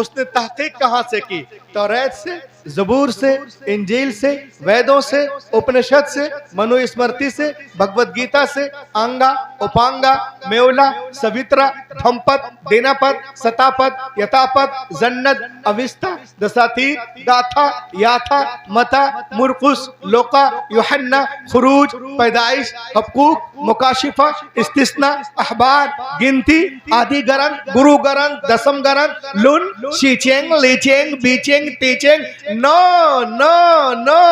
उसने तहकीक कहां से की? तौरात से, ज़बूर से, इंजील से, वेदों से, उपनिषद से, मनुस्मृति से, भगवत गीता से, अंगा, उपांगा, मेवला, सवित्रा, धमपद, दिनापद, सतापद, यथापद, जन्नत, अविस्ता, दसातीर, गाथा, याथा, मता, मुरकुस, लोका, यूहन्ना, खुरूज, पैदाइश, हकूक, मुकाशिफा, इस्तिस्ना, अहबार, गिनती, आदि ग्रंथ, गुरु ग्रंथ, दसम ग्रंथ, लुन, शीचेंग, लीचेंग, बीचेंग, टीचेंग, नो नो नो,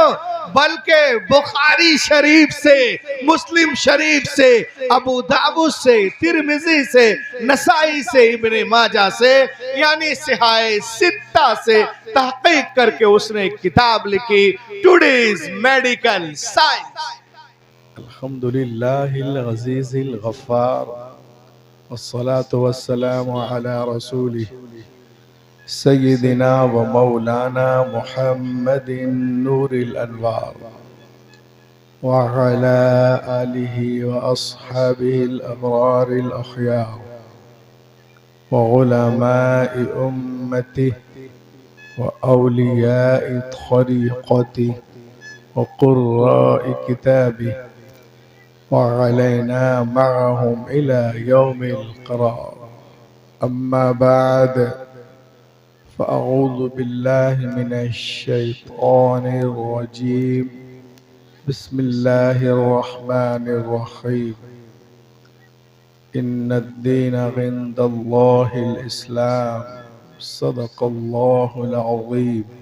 बल्कि बुखारी शरीफ से, मुस्लिम शरीफ से, अबू दाऊद से, तिरमिजी से, नसाई से, इब्ने माजा से, यानी सिहाए सित्ता से तहकीक करके उसने एक किताब लिखी, टुडेज मेडिकल साइंस। अल्हम्दुलिल्लाहिल अज़ीज़िल गफ़्फ़ार वस्सलातु वस्सलामु अला रसूलिहि सय्यिदिना व मौलाना मुहम्मदिन नूरिल अनवार व अला आलिहि व अस्हाबिहिल अबरारिल अख़यार व उलमाए उम्मतिहि व औलियाए तरीक़तिहि व क़ुर्राए किताबिहि वअलैना मअहुम इला यौमिल क़रार। अम्मा बाद फ़अऊज़ु बिल्लाहि मिनश शैतानिर रजीम। बिस्मिल्लाहिर रहमानिर रहीम। इन्नद-दीन इंदल्लाहिल इस्लाम। सदक़ल्लाहुल अज़ीम।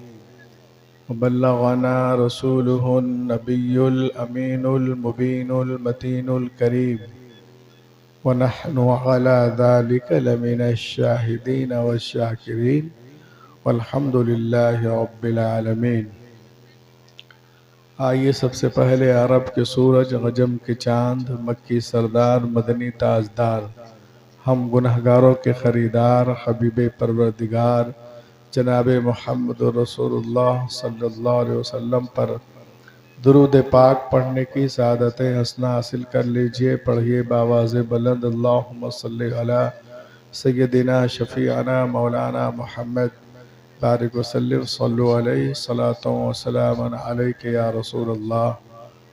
वबल्लगना रसूलुहुन नबियुल अमीनुल मुबीनुल मतीनुल करीम व नहनु अला ज़ालिका लमिनश शाहिदीन वश्शाकिरीन वल्हम्दुलिल्लाहि रब्बिल आलमीन। आइए सबसे पहले अरब के सूरज, गजम के चाँद, मक्की सरदार, मदनी ताजदार, हम गुनहगारों के खरीदार, हबीब परवरदिगार जनाब मोहम्मद रसूलुल्लाह सल्लल्लाहु अलैहि वसल्लम पर दुरूद पाक पढ़ने की सादतें हसना हासिल कर लीजिए। पढ़िए बावाज़ बुलंद, अल्लाहुम्मा सल्लि अला सय्यदिना शफ़ीअना मौलाना मुहम्मद बारिक वसल्लिम सल्लु अलैहि सलातो व सलामन अलैका या रसूलल्लाह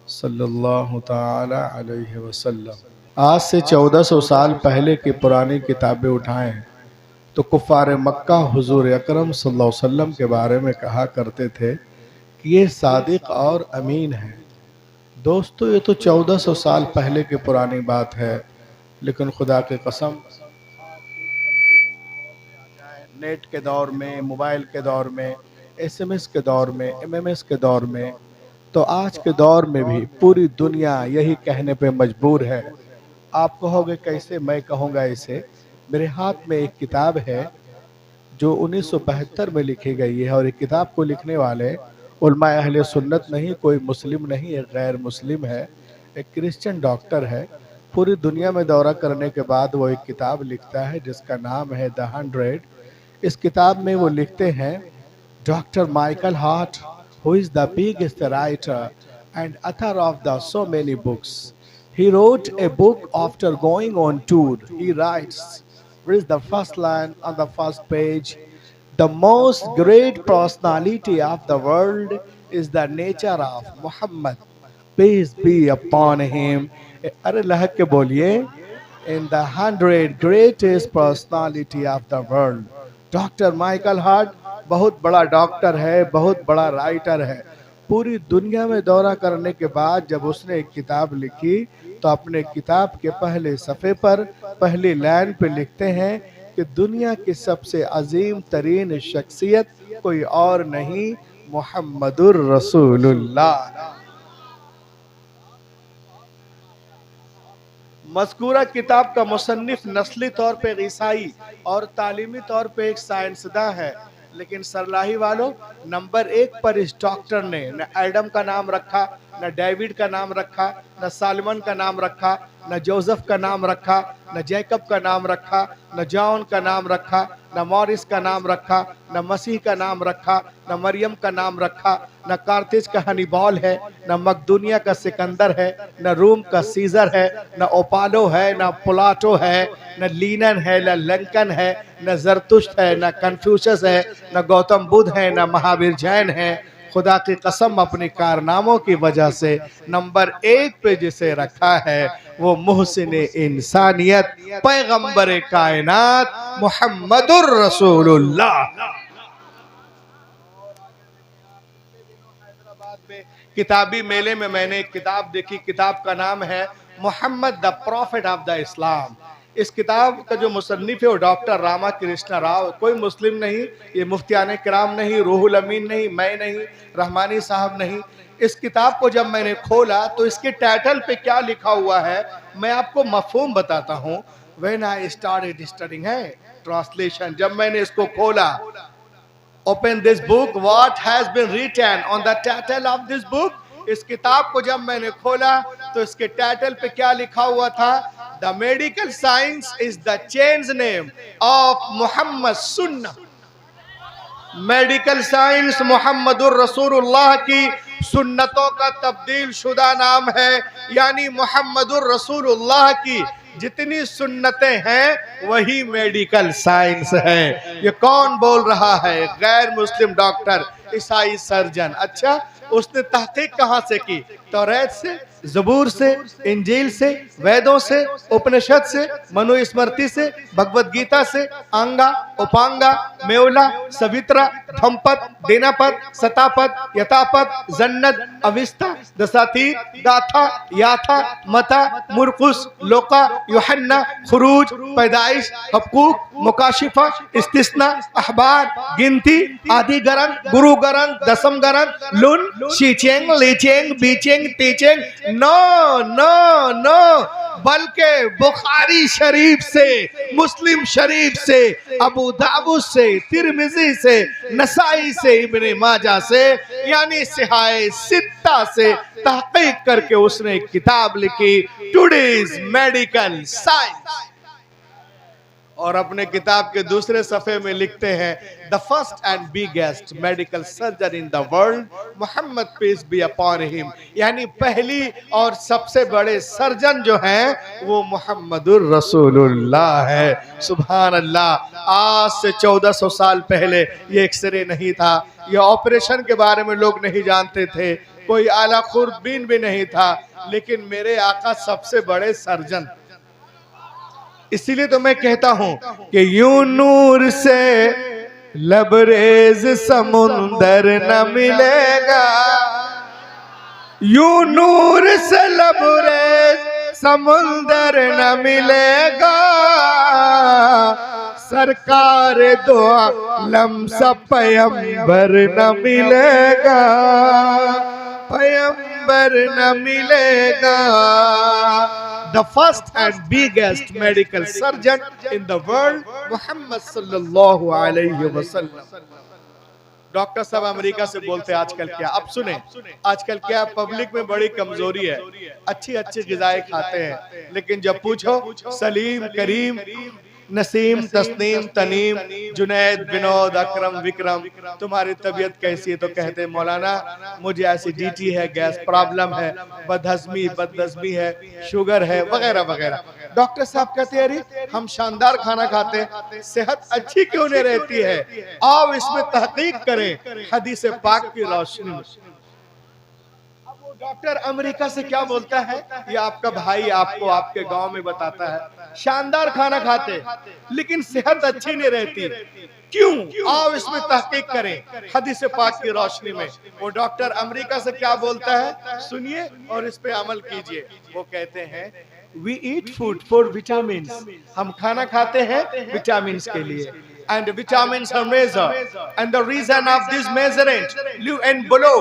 सल्लल्लाहु ताला अलैहि वसल्लम। आज से 1400 साल पहले की पुरानी किताबें उठाएं तो कुफ़ार मक्का हुजूर अकरम सल्लल्लाहु अलैहि वसल्लम के बारे में कहा करते थे कि ये सादिक और अमीन है। दोस्तों, ये तो 1400 साल पहले की पुरानी बात है, लेकिन खुदा की कसम नेट के दौर में, मोबाइल के दौर में, एसएमएस के दौर में, एमएमएस के दौर में, तो आज के दौर में भी पूरी दुनिया यही कहने पे मजबूर है। आप कहोगे कैसे, मैं कहूँगा इसे। मेरे हाथ में एक किताब है जो 1972 में लिखी गई है, और एक किताब को लिखने वाले उलमा अहले सुन्नत नहीं, कोई मुस्लिम नहीं, एक गैर मुस्लिम है, एक क्रिश्चियन डॉक्टर है। पूरी दुनिया में दौरा करने के बाद वो एक किताब लिखता है जिसका नाम है द 100। इस किताब में वो लिखते हैं, doctor Michael Hart, who is the biggest writer and author of the so many books, he wrote a book after going on tour. He writes, read the first line on the first page. The most great personality of the world is the nature of Muhammad. Peace be upon him. अरे लहक के बोलिए, in the 100 greatest personality of the world. Doctor Michael Hart बहुत बड़ा doctor है, बहुत बड़ा writer है। पूरी दुनिया में दौरा करने के बाद जब उसने एक किताब लिखी तो अपने किताब के पहले सफ़े पर पहली लाइन पे लिखते हैं कि दुनिया की सबसे अजीम तरीन शख्सियत कोई और नहीं, मुहम्मदुर रसूलुल्लाह। मज़कूरा किताब का मुसन्निफ नस्ली तौर पे ईसाई और तालीमी तौर पे एक साइंसदा है, लेकिन सरलाही वालों, नंबर 1 पर इस डॉक्टर ने न एडम का नाम रखा, न डेविड का नाम रखा, न सालमन का नाम रखा, न जोसेफ का नाम रखा, न जैकब का नाम रखा, न जॉन का नाम रखा, न मॉरिस का नाम रखा, न मसीह का नाम रखा, न मरियम का नाम रखा, न कार्तेज का हनीबॉल है, न मकदूनिया का सिकंदर है, न रूम का सीजर है, न ओपालो है, न प्लाटो है, न लीनन है, न लंकन है, न जरतुश्त है, न कन्फ्यूशस है, न गौतम बुद्ध है, न महावीर जैन है। खुदा की कसम अपने कारनामों की वजह से नंबर 1 पे जिसे रखा है वो मुहसिन इंसानियत पैगंबर कायनात मुहम्मदुर रसूलुल्लाह। हैदराबाद में किताबी मेले में मैंने एक किताब देखी, किताब का नाम है Muhammad the prophet of the Islam. इस किताब का जो मुसन्निफ है वो डॉक्टर रामा कृष्णा राव, कोई मुस्लिम नहीं, ये मुफ्तियाने किराम नहीं, रूहुल अमीन नहीं, मैं नहीं, रहमानी साहब नहीं। इस किताब को जब मैंने खोला तो इसके टाइटल पे क्या लिखा हुआ है मैं आपको मफहूम बताता हूँ। व्हेन आई स्टार्टेड स्टडीइंग है ट्रांसलेशन, जब मैंने इसको खोला, open this book, what has been written on the title of this book. इस किताब को जब मैंने खोला तो इसके टाइटल पे क्या लिखा हुआ था, the medical science is the change name of Muhammad Sunnah. Medical science मोहम्मदुर रसूलुल्लाह की सुन्नतों का तब्दील शुदा नाम है, यानी मोहम्मदुर रसूलुल्लाह की जितनी सुन्नतें हैं वही मेडिकल साइंस है। ये कौन बोल रहा है? गैर मुस्लिम डॉक्टर, ईसाई सर्जन। अच्छा, उसने तहकीक कहां से की? तौरात से, ज़बूर से, इंजील से, वेदों से, उपनिषद से, मनुस्मृति से, भगवत गीता से, अंगा, उपांगा, मेवला, सवित्रा, धम्पत, देनापत, सतापत, यथापत, जन्नत, अविस्ता, दसातीर, गाथा, याथा, मता, मुरकुस, लोका, यूहन्ना, खुरूज, पैदाइश, हकूक, मुकाशिफा, इस्तिस्ना, अहबार, गिनती, आदि गरन, गुरु गरन, दसम गरन, लुन, शीचेंग, लीचेंग, बीचेंग, टीचेंग, नो नो नो, बल्कि बुखारी शरीफ से, मुस्लिम शरीफ से, अबू दाऊद से, तिरमिजी से, नसाई से, इब्ने माजा से, यानी सिहाए सित्ता से तहकीक करके उसने एक किताब लिखी, टुडेज मेडिकल साइंस। और अपने किताब के दूसरे सफे में लिखते हैं, the first and biggest medical surgeon in the world Mohammad peace be upon him, यानी पहली और सबसे बड़े सर्जन जो हैं वो मोहम्मदुर रसूलुल्लाह है। सुभान अल्लाह। आज से 1400 साल पहले ये एक्सरे नहीं था, ये ऑपरेशन के बारे में लोग नहीं जानते थे, कोई आला खुरबीन भी नहीं था, लेकिन मेरे आका सबसे बड़े सर्जन। इसीलिए तो मैं कहता हूं कि यूं नूर से लबरेज समुंदर न मिलेगा, यूं नूर से लबरेज समुंदर न मिलेगा, सरकार दो आलम सा पैगंबर न मिलेगा, पैगंबर न मिलेगा। The first and biggest medical surgeon in the world, Muhammad sallallahu alaihi wasallam। Doctor साहब अमेरिका से बोलते हैं आजकल क्या, अब सुने, आजकल क्या पब्लिक में बड़ी कमजोरी है, अच्छी अच्छी ग़िज़ाएं खाते हैं, लेकिन जब पूछो सलीम, करीम, नसीम, तस्नीम, तनीम, जुनैद, विनोद, अकरम, विक्रम, तुम्हारी तबीयत कैसी है? तो कहते हैं मौलाना मुझे एसिडिटी है, गैस प्रॉब्लम है, बदहजमी है, शुगर है, वगैरह वगैरह। डॉक्टर साहब कहते हैं अरे हम शानदार खाना खाते हैं, सेहत अच्छी क्यों नहीं रहती है? आओ इसमें तहकीक करें हदीस पाक की रोशनी में। डॉक्टर अमेरिका से क्या बोलता है, ये आपका भाई आपको आपके गांव में बताता है, शानदार खाना खाते लेकिन सेहत अच्छी नहीं रहती, क्यों? आओ इसमें तहकीक करें हदीस पाक की रोशनी में। वो डॉक्टर अमेरिका से क्या बोलता है सुनिए और इस पे अमल कीजिए। वो कहते हैं we eat food for vitamin, हम खाना खाते हैं विटामिन के लिए, and vitamins are measured, and the reason of this measurement live and below,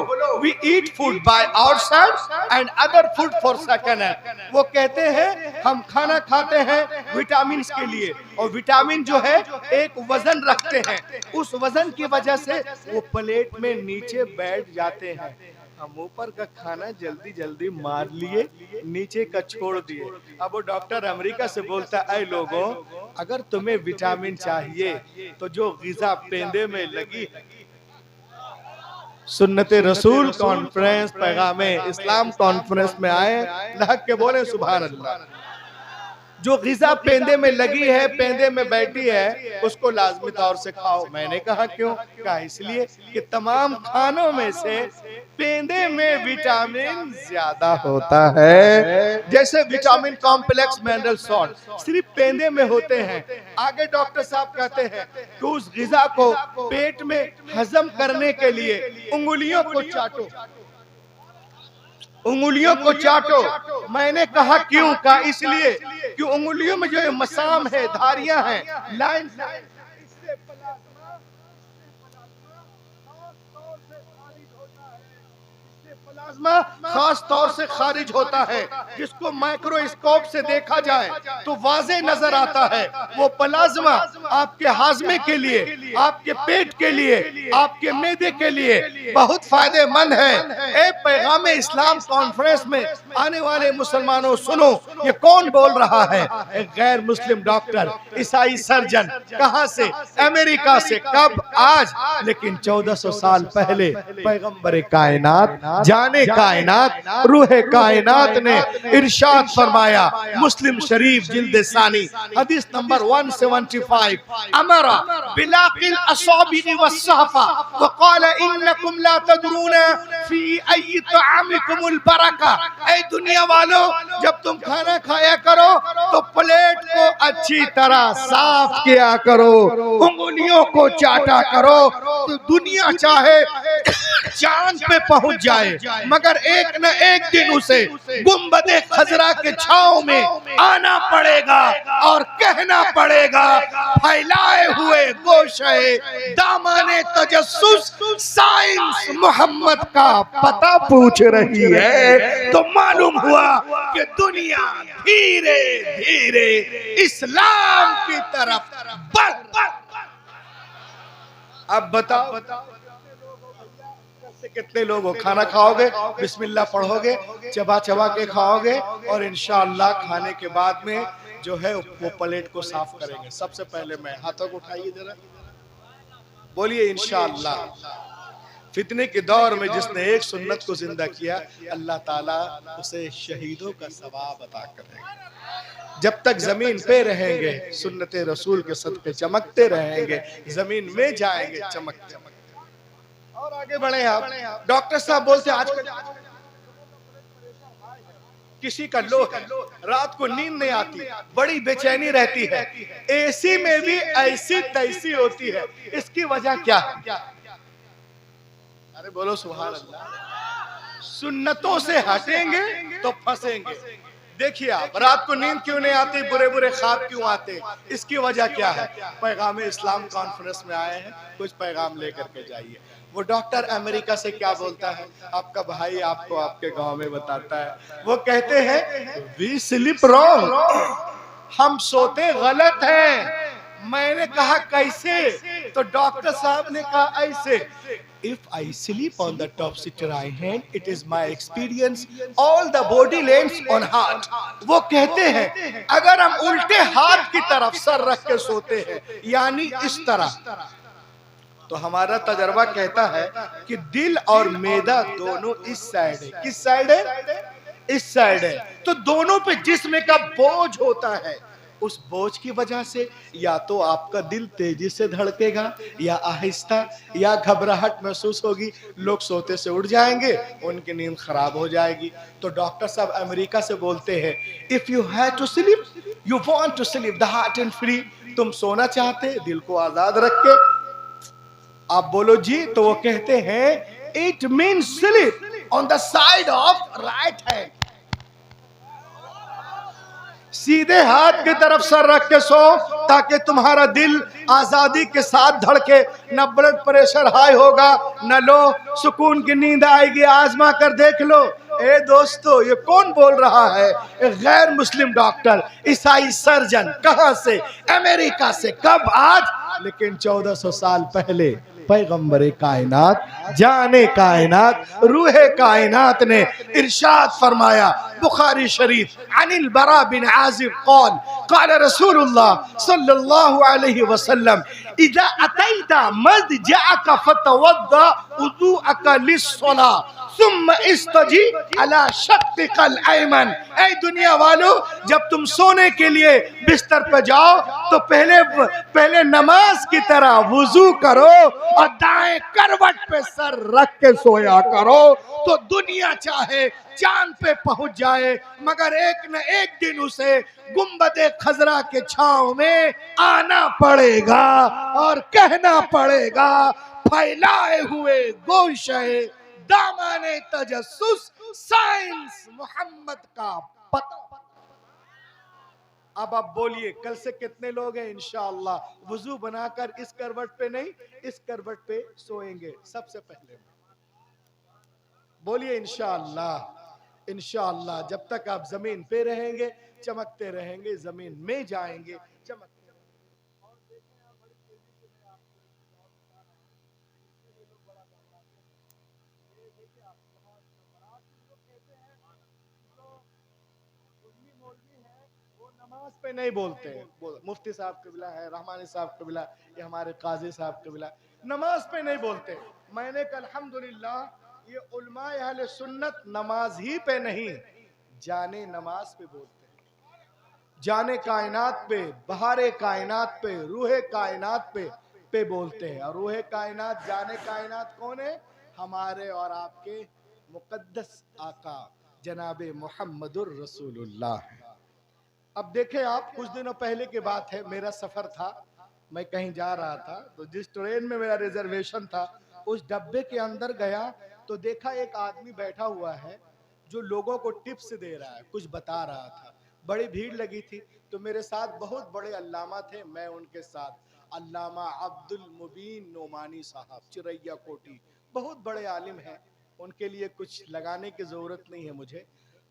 we eat food by ourselves and other food for second hand। वो कहते हैं हम खाना खाते हैं विटामिन के लिए, और विटामिन जो है एक वजन रखते हैं, उस वजन की वजह से वो प्लेट में नीचे बैठ जाते हैं। हम ऊपर का खाना जल्दी जल्दी मार लिए, नीचे का छोड़ दिए। अब वो डॉक्टर अमेरिका से बोलता है, ऐ लोगों, अगर तुम्हें विटामिन चाहिए तो जो ग़िज़ा पेंदे में लगी है, सुन्नते रसूल कॉन्फ्रेंस, पैगामे इस्लाम कॉन्फ्रेंस में आए, लहक के बोले सुभान अल्लाह। जो ग़िज़ा पेंदे में लगी है, पेंदे में बैठी है, उसको लाजमी तौर से खाओ। मैंने कहा क्यों? कहा इसलिए कि तमाम खानों में से पेंदे में विटामिन ज्यादा होता है। जैसे विटामिन कॉम्प्लेक्स, मिनरल सॉल्ट सिर्फ पेंदे में होते हैं। आगे डॉक्टर साहब कहते हैं कि उस ग़िज़ा को पेट में हजम करने के लिए उंगलियों को चाटो, उंगलियों को चाटो। मैंने कहा क्यों? कहा इसलिए कि उंगलियों में जो मसाम है, धारियां हैं, लाइन प्लाज्मा खास तौर से खारिज होता है, जिसको माइक्रोस्कोप से देखा जाए तो वाज़े नजर आता है। वो प्लाज्मा आपके हाजमे के लिए, आपके पेट के लिए, आपके मैदे के लिए बहुत फायदेमंद है। ए पैगाम इस्लाम कॉन्फ्रेंस में आने वाले मुसलमानों, सुनो, ये कौन बोल रहा है? एक गैर मुस्लिम डॉक्टर, ईसाई सर्जन। कहां से? अमेरिका से। कब? आज। लेकिन 1400 साल पहले पैगंबर कायनात, जाने कायनात, रूहे कायनात ने इरशाद फरमाया, मुस्लिम शरीफ जिल्द सानी हदीस नंबर 175, अमरा बिलाकिल असाबिन वस्सहफा वक़ाल इन्नकुम ला तदरून फी अय्यि तआमिकुमुल बरका। ऐ दुनिया वालों, जब तुम खाना खाया करो तो प्लेट को अच्छी तरह साफ किया करो, उंगलियों को चाटा करो। तो दुनिया चाहे चांद पे पहुंच जाए, मगर एक न एक दिन उसे गुंबदे खजरा के छांव में आना पड़ेगा और कहना पड़ेगा, फैलाए हुए गोशे दामने तजस्सुस साइंस मोहम्मद का पता पूछ रही है। तो मालूम हुआ कि दुनिया धीरे धीरे इस्लाम की तरफ बढ़। अब बताओ से कितने लोग हो? खाना खाओगे, बिस्मिल्लाह पढ़ोगे, चबा चबा के खाओगे और इंशाअल्लाह खाने के बाद में जो है वो प्लेट को साफ करेंगे। सबसे पहले मैं, हाथों को उठाइए जरा, बोलिए इंशाअल्लाह। फितने के दौर में जिसने एक सुन्नत को जिंदा किया, अल्लाह ताला उसे शहीदों का सवाब अता करेगा। जब तक जमीन पे रहेंगे, सुन्नते रसूल के सदके चमकते रहेंगे, जमीन में जाएंगे चमकते। और आगे बढ़े आप। डॉक्टर साहब बोलते आज किसी का लो है, रात को नींद नहीं आती, बड़ी बेचैनी रहती है, एसी में भी ऐसी तैसी होती है, इसकी वजह क्या है? अरे बोलो सुभान अल्लाह। सुन्नतों से हटेंगे तो फंसेंगे। देखिए आप, रात को नींद क्यों नहीं आती, बुरे बुरे ख्वाब क्यों आते, इसकी वजह क्या है? पैगाम इस्लाम कॉन्फ्रेंस में आए हैं, कुछ पैगाम लेकर के जाइए। वो डॉक्टर अमेरिका से क्या बोलता है? आपका भाई आपको आपके गांव में बताता है, वो कहते हैं वी स्लीप रॉन्ग, हम सोते गलत हैं। मैंने कहा कैसे? तो डॉक्टर साहब ने कहा ऐसे, If I sleep on the top seat right hand, it is my experience, all the body lands on heart. वो कहते हैं अगर हम उल्टे हाथ की तरफ सर रख के सोते हैं, यानी इस तरह, तो हमारा तजर्बा कहता है कि दिल और मैदा दोनों इस साइड है। किस साइड है? इस साइड है। तो दोनों पे जिस्म का बोझ होता है। उस बोझ की वजह से या तो आपका दिल तेजी से धड़केगा, या आहिस्ता, या घबराहट महसूस होगी। लोग सोते से उठ जाएंगे, उनकी नींद खराब हो जाएगी। तो डॉक्टर साहब अमेरिका से बोलते हैं, if you have to sleep, you want to sleep the heart and free, तुम सोना चाहते, दिल को आजाद रख के, आप बोलो जी। तो वो कहते हैं it means sleep on the side of right hand, सीधे हाथ की तरफ सर रख के सो, ताकि तुम्हारा दिल आजादी के साथ धड़के, न ब्लड प्रेशर हाई होगा, न लो, सुकून की नींद आएगी। आजमा कर देख लो, ए दोस्तों, ये कौन बोल रहा है? एक गैर मुस्लिम डॉक्टर, ईसाई सर्जन, कहां से? अमेरिका से। कब? आज। लेकिन 1400 साल पहले पैगंबर कायनात, जाने कायनात, रूहे कायनात ने इरशाद फरमाया, बुखारी शरीफ, अनिल बरा बिन आजिब कौल क़ाल रसूलुल्लाह सल्लल्लाहु अलैहि वसल्लम, इज़ा अतैता मज़जअका फतवद्दा वुज़ूअका लिस्सलाह सुम्मा इस्तजी अला शक्तिकल अयमन। ऐ दुनिया वालों, जब तुम सोने के लिए बिस्तर पर जाओ तो पहले नमाज की तरह वुजू करो और दाएं करवट पे सर रख के सोया करो। तो दुनिया चाहे चांद पे पहुंच जाए, मगर एक न एक दिन उसे गुंबदे खजरा के छांव में आना पड़ेगा और कहना पड़ेगा, फैलाए हुए गोशे दामाने तजस्सुस, साइंस मोहम्मद का पता। अब आप बोलिए, कल से कितने लोग हैं इंशाअल्लाह वुजू बनाकर इस करवट पे नहीं, इस करवट पे सोएंगे? सबसे पहले बोलिए इंशाअल्लाह। इंशाअल्लाह जब तक आप जमीन पे रहेंगे चमकते रहेंगे, जमीन में जाएंगे चमकते। नमाज पे नहीं बोलते हैं। मुफ्ती साहब कबिला है, रहमानी साहब कबिला, ये हमारे काजी साहब कबिला, नमाज पे नहीं बोलते। मैंने कल अल्हम्दुलिल्लाह ये उलमा अहले सुन्नत नमाज ही पे नहीं, जाने नमाज पे बोलते हैं, जाने कायनात पे, बहारे कायनात पे, रूहे कायनात पे बोलते हैं। और रूहे कायनात, जाने कायनात कौन है? हमारे और आपके मुकद्दस आका जनाबे मोहम्मदुर रसूलुल्लाह है। अब देखें आप, कुछ दिनों पहले की बात है, मेरा सफर था, मैं कहीं जा रहा था, तो जिस ट्रेन में मेरा रिजर्वेशन था उस डब्बे के अंदर गया तो देखा एक आदमी बैठा हुआ है जो लोगों को टिप्स दे रहा है, कुछ बता रहा था। बड़ी भीड़ लगी थी, तो मेरे साथ बहुत बड़े अल्लामा थे, मैं उनके साथ। अल्लामा अब्दुल मुबीन नोमानी साहब, चिरैया कोटी, बहुत बड़े आलिम हैं, उनके लिए कुछ लगाने की ज़रूरत नहीं है मुझे।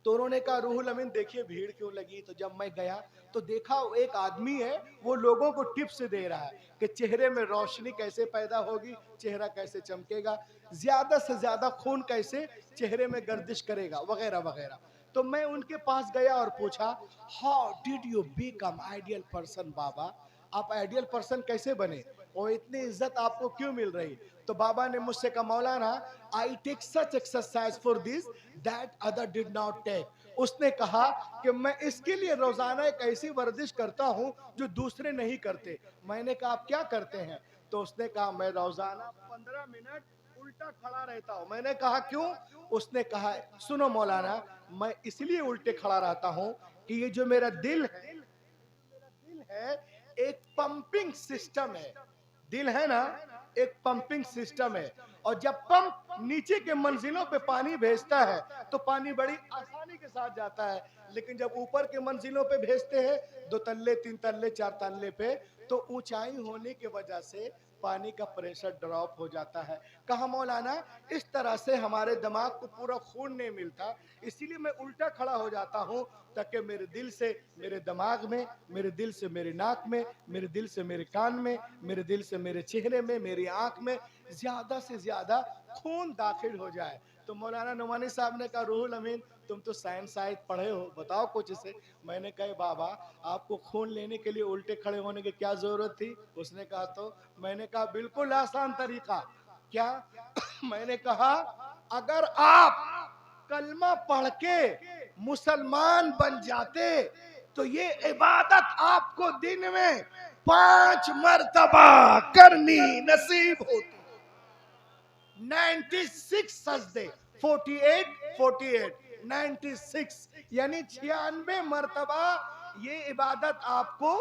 तो उन्होंने कहा, रूहुल अमीन देखिए भीड़ क्यों लगी? तो जब मैं गया तो देखा एक आदमी है, वो लोगों को टिप्स दे रहा है कि चेहरे में रोशनी कैसे पैदा होगी, चेहरा कैसे चमकेगा, ज्यादा से ज्यादा खून कैसे चेहरे में गर्दिश करेगा, वगैरह वगैरह। तो मैं उनके पास गया और पूछा, how did you become ideal person baba? आप आइडियल पर्सन कैसे बने और इतनी इज्जत आपको क्यों मिल रही? तो बाबा ने मुझसे कहा, मौलाना I take such exercise for this that other did not take. उसने कहा कि मैं इसके लिए रोजाना एक ऐसी वर्जिश करता हूं जो दूसरे नहीं करते। मैंने कहा, आप क्या करते हैं? तो उसने कहा, मैं रोजाना 15 मिनट उल्टा खड़ा रहता हूं। मैंने कहा, क्यों? उसने कहा, सुनो मौलाना, मैं इसलिए उल्टे खड़ा रहता हूं कि ये जो मेरा दिल है एक पंपिंग सिस्टम है। दिल है ना, एक पंपिंग सिस्टम है, और जब पंप नीचे के मंजिलों पे पानी भेजता है तो पानी बड़ी आसानी के साथ जाता है, लेकिन जब ऊपर के मंजिलों पे भेजते हैं, 2 तल्ले 3 तल्ले 4 तल्ले पे, तो ऊंचाई होने की वजह से पानी का प्रेशर ड्रॉप हो जाता है। कहा, मौलाना इस तरह से हमारे दिमाग को पूरा खून नहीं मिलता, इसीलिए मैं उल्टा खड़ा हो जाता हूँ ताकि मेरे दिल से मेरे दिमाग में, मेरे दिल से मेरी नाक में, मेरे दिल से मेरे कान में, मेरे दिल से मेरे चेहरे में, मेरी आंख में ज्यादा से ज्यादा खून दाखिल हो जाए। तो मौलाना नुमानी साहब ने कहा, रूहुल अमीन तुम तो साइंस साइंस पढ़े हो, बताओ कुछ इसे। मैंने कहा, बाबा आपको खून लेने के लिए उल्टे खड़े होने की क्या जरूरत थी? उसने कहा, तो मैंने कहा, बिल्कुल आसान तरीका। क्या? मैंने कहा, अगर आप कलमा पढ़ के मुसलमान बन जाते तो ये इबादत आपको दिन में 5 मर्तबा करनी नसीब होती। 96 सजदे, 48 96 यानी 96 मर्तबा ये इबादत आपको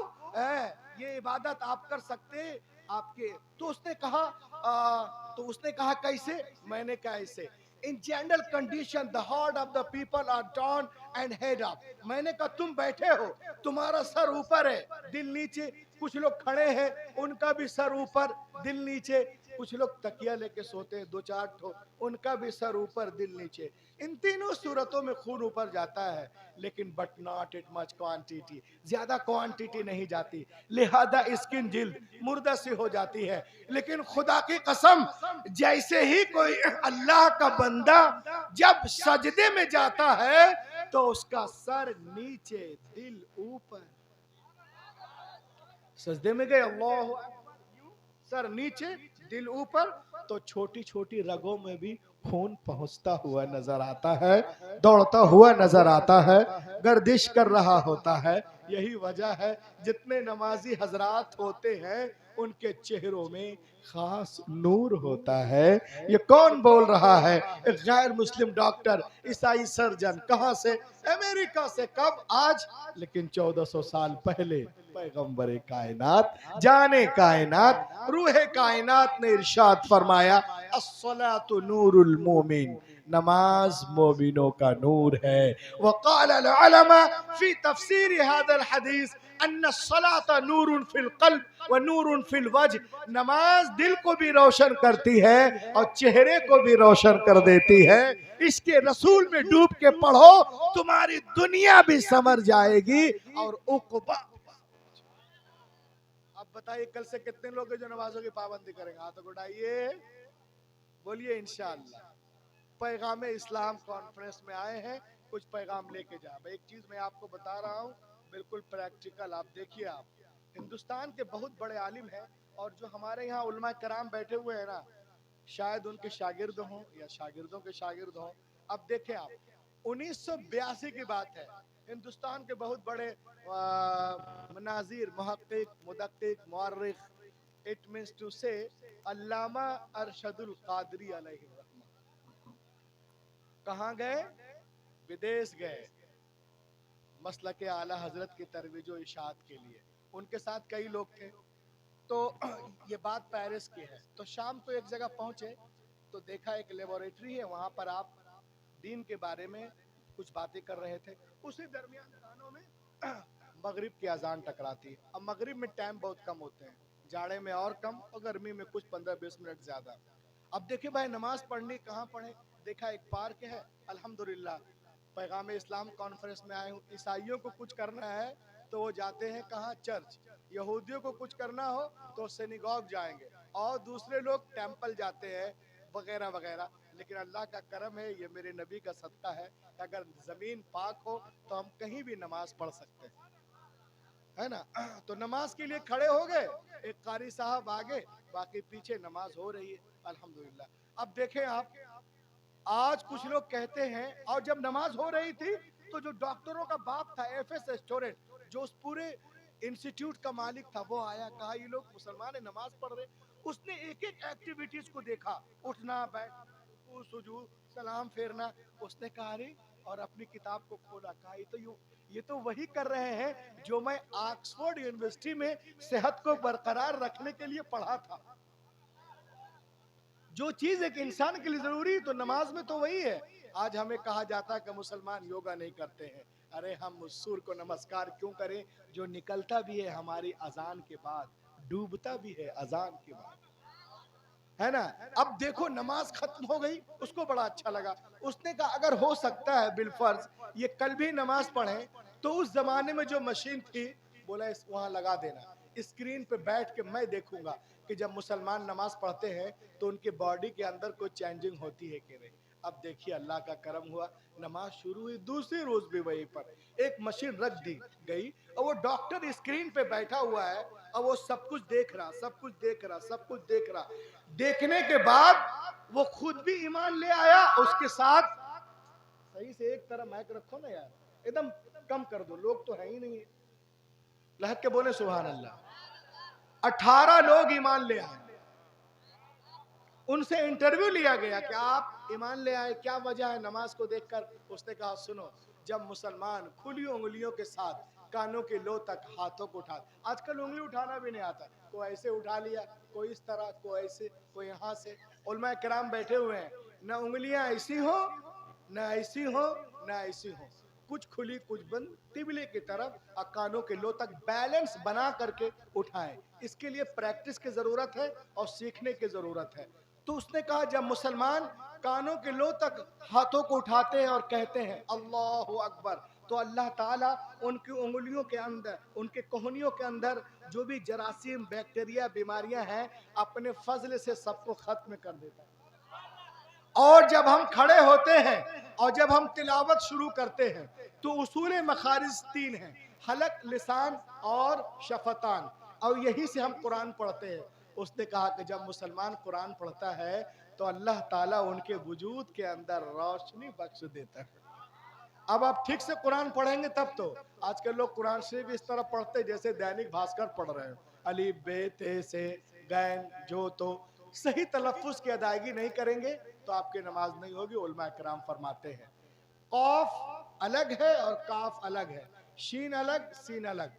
ये इबादत आप कर सकते आपके। तो उसने कहा कैसे? मैंने कहा ऐसे, in general condition the heart of the people are down and head up. मैंने कहा, तुम बैठे हो, तुम्हारा सर ऊपर है, दिल नीचे, कुछ लोग खड़े हैं, उनका भी सर ऊपर दिल नीचे, कुछ लोग तकिया लेके सोते हैं 2-4 ठो, उनका भी सर ऊपर दिल नीचे। इन तीनों सूरतों में खून ऊपर जाता है, लेकिन but not it much quantity, ज्यादा क्वांटिटी नहीं जाती, लिहाजा स्किन जिल्द मुर्दा सी हो जाती है। लेकिन खुदा की कसम, जैसे ही कोई अल्लाह का बंदा जब सजदे में जाता है तो उसका सर नीचे दिल ऊपर। सजदे में गए, अल्लाह अकबर, सर नीचे दिल ऊपर, तो छोटी छोटी रगों में भी खून पहुंचता हुआ नजर आता है, दौड़ता हुआ नजर आता है, गर्दिश कर रहा होता है। यही वजह है जितने नमाजी हजरात होते हैं उनके चेहरों में खास नूर होता है। ये कौन बोल रहा है? एक गैर मुस्लिम डॉक्टर, ईसाई सर्जन, कहां से? अमेरिका से। कब? आज, लेकिन 1400 साल पहले पैगंबर कायनात, जाने कायनात, रूहे कायनात ने इरशाद फरमाया, अस्सलातु नूरुल मोमिन, नमाज मोमिनों का नूर है। वक़ाल अल उलमा फी तफसीर हादल हदीस अन्ना सलाता नूरुन फिल क़ल्ब व नूरुन फिल वज्ह, नमाज दिल को भी रोशन करती है और चेहरे को भी रोशन कर देती है। इसके रसूल में डूब के पढ़ो, तुम्हारी दुनिया भी संवर जाएगी और उक़बा। अब बताइए कल से कितने लोग हैं जो नमाजों की पाबंदी करेंगे? हाथ उठाइए, बोलिए इंशाअल्लाह। पैगाम इस्लाम कॉन्फ्रेंस में आए हैं, कुछ पैगाम लेके जा। एक चीज मैं आपको बता रहा हूँ, बिल्कुल प्रैक्टिकल। आप देखिए, आप हिंदुस्तान के बहुत बड़े आलिम हैं, और जो हमारे यहाँ उलमा कराम बैठे हुए हैं ना, शायद उनके शागिर्द हों या शागिर्दों के शागिर्द हों। अब देखें आप, 1982 की बात है, हिंदुस्तान के बहुत बड़े मनाजिर, मुहक्किक, मुदक्किक, मुअर्रिख, इट मीन्स टू से अल्लामा अरशदुल कादरी अलैहि रहमा, कहाँ गए? विदेश गए, मसलक के आला हजरत की तरवीज व इशाअत के लिए। उनके साथ कई लोग थे। तो ये बात पेरिस की है। तो शाम को एक जगह पहुंचे तो देखा एक लेबोरेटरी है, वहां पर आप दीन के बारे में कुछ बातें कर रहे थे। उसी दरमियान कानों में मगरिब की अजान टकराती है। अब मगरिब में टाइम बहुत कम होते हैं, जाड़े में और कम और गर्मी में कुछ 15-20 मिनट ज्यादा। अब देखिए भाई, नमाज पढ़नी कहाँ पढ़े? देखा एक पार्क है, अल्हम्दुलिल्लाह पैगाम इस्लाम कॉन्फ्रेंस में आए हूँ। ईसाइयों को कुछ करना है तो वो जाते हैं कहाँ? चर्च। यहूदियों को कुछ करना हो तो सिनेगॉग जाएंगे, और दूसरे लोग टेंपल जाते हैं वगैरह वगैरह। लेकिन अल्लाह का करम है, ये मेरे नबी का सदका है, अगर जमीन पाक हो तो हम कहीं भी नमाज पढ़ सकते हैं, है ना? तो नमाज के लिए खड़े हो गए, एक कारी साहब आगे, बाकी पीछे नमाज हो रही है, अल्हम्दुलिल्लाह। अब देखें आप, आज कुछ लोग कहते हैं, और जब नमाज हो रही थी तो जो डॉक्टरों का बाप था, एफएस स्टूडेंट, जो उस पूरे इंस्टीट्यूट का मालिक था, वो आया, कहा ये लोग मुसलमान है, नमाज पढ़ रहे। उसने एक एक एक्टिविटीज को देखा, उठना, बैठना, सुजूद, सलाम फेरना। उसने कहा अरे, और अपनी किताब को खोला, कहा ये तो वही कर रहे हैं जो मैं ऑक्सफोर्ड यूनिवर्सिटी में सेहत को बरकरार रखने के लिए पढ़ा था। जो चीज एक इंसान के लिए जरूरी तो नमाज में तो वही है। आज हमें कहा जाता है कि मुसलमान योगा नहीं करते हैं। अरे हम उस सूर्य को नमस्कार क्यों करें जो निकलता भी है हमारी अजान के बाद, डूबता भी है अजान के बाद, है ना? अब देखो नमाज खत्म हो गई, उसको बड़ा अच्छा लगा। उसने कहा अगर हो सकता है बिलफर्ज ये कल भी नमाज पढ़े, तो उस जमाने में जो मशीन थी, बोला वहां लगा देना, स्क्रीन पे बैठ के मैं देखूंगा कि जब मुसलमान नमाज पढ़ते हैं तो उनके बॉडी के अंदर कोई चेंजिंग होती है कि नहीं। अब देखिए अल्लाह का करम हुआ, नमाज शुरू हुई, दूसरी रोज भी वहीं पर एक मशीन रख दी गई, और वो डॉक्टर स्क्रीन पे बैठा हुआ है, और वो सब कुछ देख रहा, सब कुछ देख रहा, सब कुछ देख रहा। देखने के बाद वो खुद भी ईमान ले आया, उसके साथ सही से एक तरह माइक रखो ना यार, एकदम कम कर दो, लोग तो है ही नहीं है, लहक के बोले सुभान अल्लाह। 18 लोग ईमान ले आए। उनसे इंटरव्यू लिया गया कि आप ईमान ले आए, क्या वजह है नमाज को देखकर? उसने कहा सुनो, जब मुसलमान खुली उंगलियों के साथ कानों के लो तक हाथों को उठा, आजकल उंगली उठाना भी नहीं आता, कोई ऐसे उठा लिया, कोई इस तरह, कोई ऐसे, कोई यहाँ से। उलमा किराम बैठे हुए हैं, न उंगलियां ऐसी हो, न ऐसी हो, न ऐसी हो, कुछ खुली कुछ बंद, तिबले की तरफ और कानों के लो तक बैलेंस बना करके उठाएं। इसके लिए प्रैक्टिस की जरूरत है और सीखने की जरूरत है। तो उसने कहा जब मुसलमान कानों के लो तक हाथों को उठाते हैं और कहते हैं अल्लाहु अकबर, तो अल्लाह ताला उनकी उंगलियों के अंदर, उनके कोहनियों के अंदर जो भी जरासीम, बैक्टीरिया, बीमारियां हैं, अपने फजल से सबको खत्म कर देता है। और जब हम खड़े होते हैं और जब हम तिलावत शुरू करते हैं तो उसूल मखारिज 3 हैं, हलक, लिसान और शफतान, और यही से हम कुरान पढ़ते हैं। उसने कहा कि जब मुसलमान कुरान पढ़ता है तो अल्लाह ताला उनके वजूद के अंदर रोशनी बख्श देता है। अब आप ठीक से कुरान पढ़ेंगे तब तो। आजकल लोग कुरान शरीफ इस तरह पढ़ते जैसे दैनिक भास्कर पढ़ रहे हैं, अली बे ते से गैन जो, तो सही तलफ्फुज की अदायगी नहीं करेंगे तो आपकी नमाज नहीं होगी। उलमा कराम फरमाते हैं कौफ अलग है और काफ अलग है, शीन अलग, सीन अलग।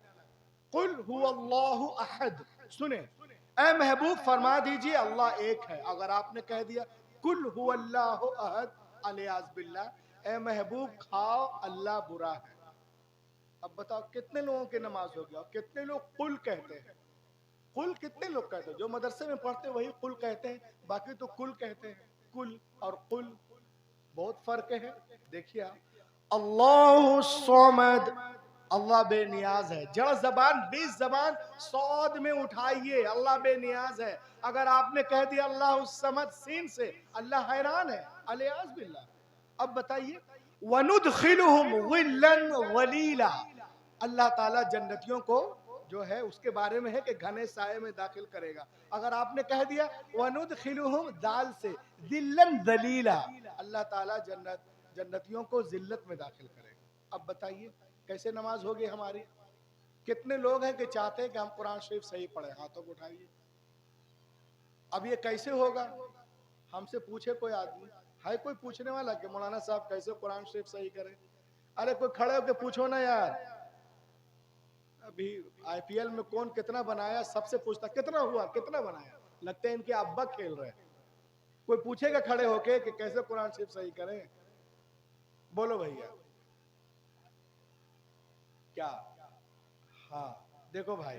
कुल हुवल्लाहु अहद, सुने ए महबूब फरमा दीजिए अल्लाह एक है। अगर आपने कह दिया कुल हुवल्लाहु अहद अलियाज बिल्लाह, ए महबूब खाओ अल्लाह बुरा है। अब बताओ कितने लोगों की नमाज होगी और कितने लोग कुल कहते हैं। कुल कितने लोग कहते हैं? जो मदरसे में पढ़ते वही कुल कहते हैं, बाकी तो कुल कहते हैं। कुल और कुल बहुत फर्क है। देखिए अल्लाह सोमद, अल्लाह बेनियाज है। जड़ जबान 20 जबान सौद में उठाइए, अल्लाह बेनियाज है। अगर आपने कह दिया अल्लाह समद सीन से, अल्लाह हैरान है, अलियाज बिल्लाह। अब बताइए वनुदखिलुहुम गिल्लन वलीला, अल्लाह ताला जन्नतियों को जो है उसके बारे में है कि घने साए में दाखिल करेगा। अगर आपने कह दिया वनुदखिलुहुम दाल से दिल्लन दलीला, अल्लाह ताला जन्नतियों को जिल्लत में दाखिल करेगा। अब बताइए कैसे नमाज होगी हमारी? कितने लोग हैं कि चाहते हैं कि हम कुरान शरीफ सही पढ़े? हाथों को उठाइए। अब ये कैसे होगा? हमसे पूछे कोई आदमी, है कोई पूछने वाला कि मौलाना साहब कैसे कुरान शरीफ सही करें? अरे कोई खड़े होकर पूछो ना यार। अभी आईपीएल में कौन कितना बनाया सबसे पूछता कितना हुआ, कितना बनाया। लगता है इनके अब्बा खेल रहे हैं। कोई पूछेगा खड़े होके कि कैसे कुरान शरीफ सही करें? बोलो भैया क्या? हाँ देखो भाई,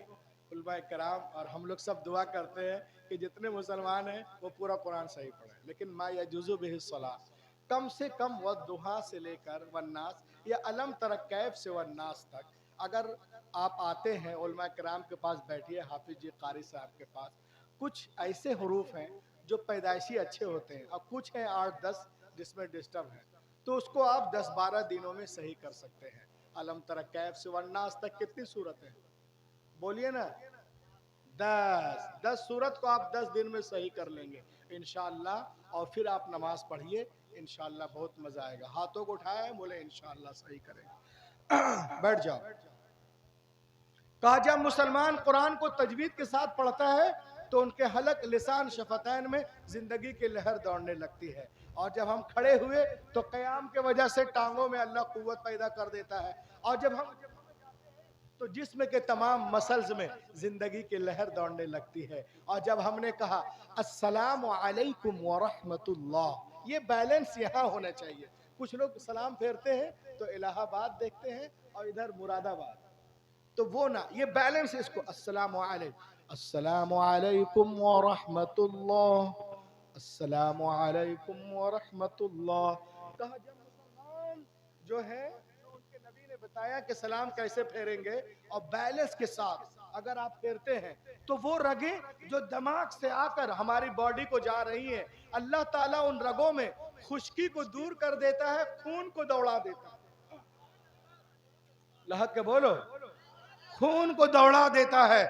उलमा कराम और हम लोग सब दुआ करते हैं कि जितने मुसलमान हैं वो पूरा कुरान सही पढ़े। लेकिन मा यजुज़ु बिही सलाह, कम से कम वद्दुहा से लेकर वन्नास या अलम तर कैफ से वन्नास तक अगर आप आते हैं उलमा कराम के पास, बैठिए हाफिज जी कारी साहब के पास। कुछ ऐसे हरूफ हैं जो पैदाइशी अच्छे होते हैं और कुछ हैं 8-10 जिसमें डिस्टर्ब है, तो उसको आप 10-12 दिनों में सही कर सकते हैं। अलम तर कैफ से वन्नास तक कितनी सूरत है? बोलिए ना। 10 सूरत को आप 10 दिन में सही कर लेंगे इंशाअल्लाह। और फिर आप नमाज पढ़िए, इंशाअल्लाह बहुत मजा आएगा। हाथों को उठाए, बोले इंशाअल्लाह सही करेंगे। बैठ जाओ। कहा जब मुसलमान कुरान को तजवीद के साथ पढ़ता है तो उनके हलक, लिसान, शफतैन में जिंदगी की लहर दौड़ने लगती है। और जब हम खड़े हुए तो क़याम के वजह से टांगों में अल्लाह कुव्वत पैदा कर देता है। और जब हम तो जिस्म के तमाम मसल्स में जिंदगी की लहर दौड़ने लगती है। और जब हमने कहा अस्सलामु अलैकुम व रहमतुल्लाह, ये बैलेंस यहाँ होना चाहिए। कुछ लोग सलाम फेरते हैं तो इलाहाबाद देखते हैं और इधर मुरादाबाद, तो वो ना, ये बैलेंस। इसको अस्सलामु अलैकुम व रहमतुल्लाह, अस्सलामु अलैकुम व रहमतुल्लाह। कहा जब मुसलमान जो है, उनके नबी ने बताया कि सलाम कैसे फेरेंगे और बैलेंस के साथ अगर आप फेरते हैं तो वो रगे जो दिमाग से आकर हमारी बॉडी को जा रही है, अल्लाह ताला उन रगों में खुश्की को दूर कर देता है, खून को दौड़ा देता है। लहक के बोलो, खून को दौड़ा देता है।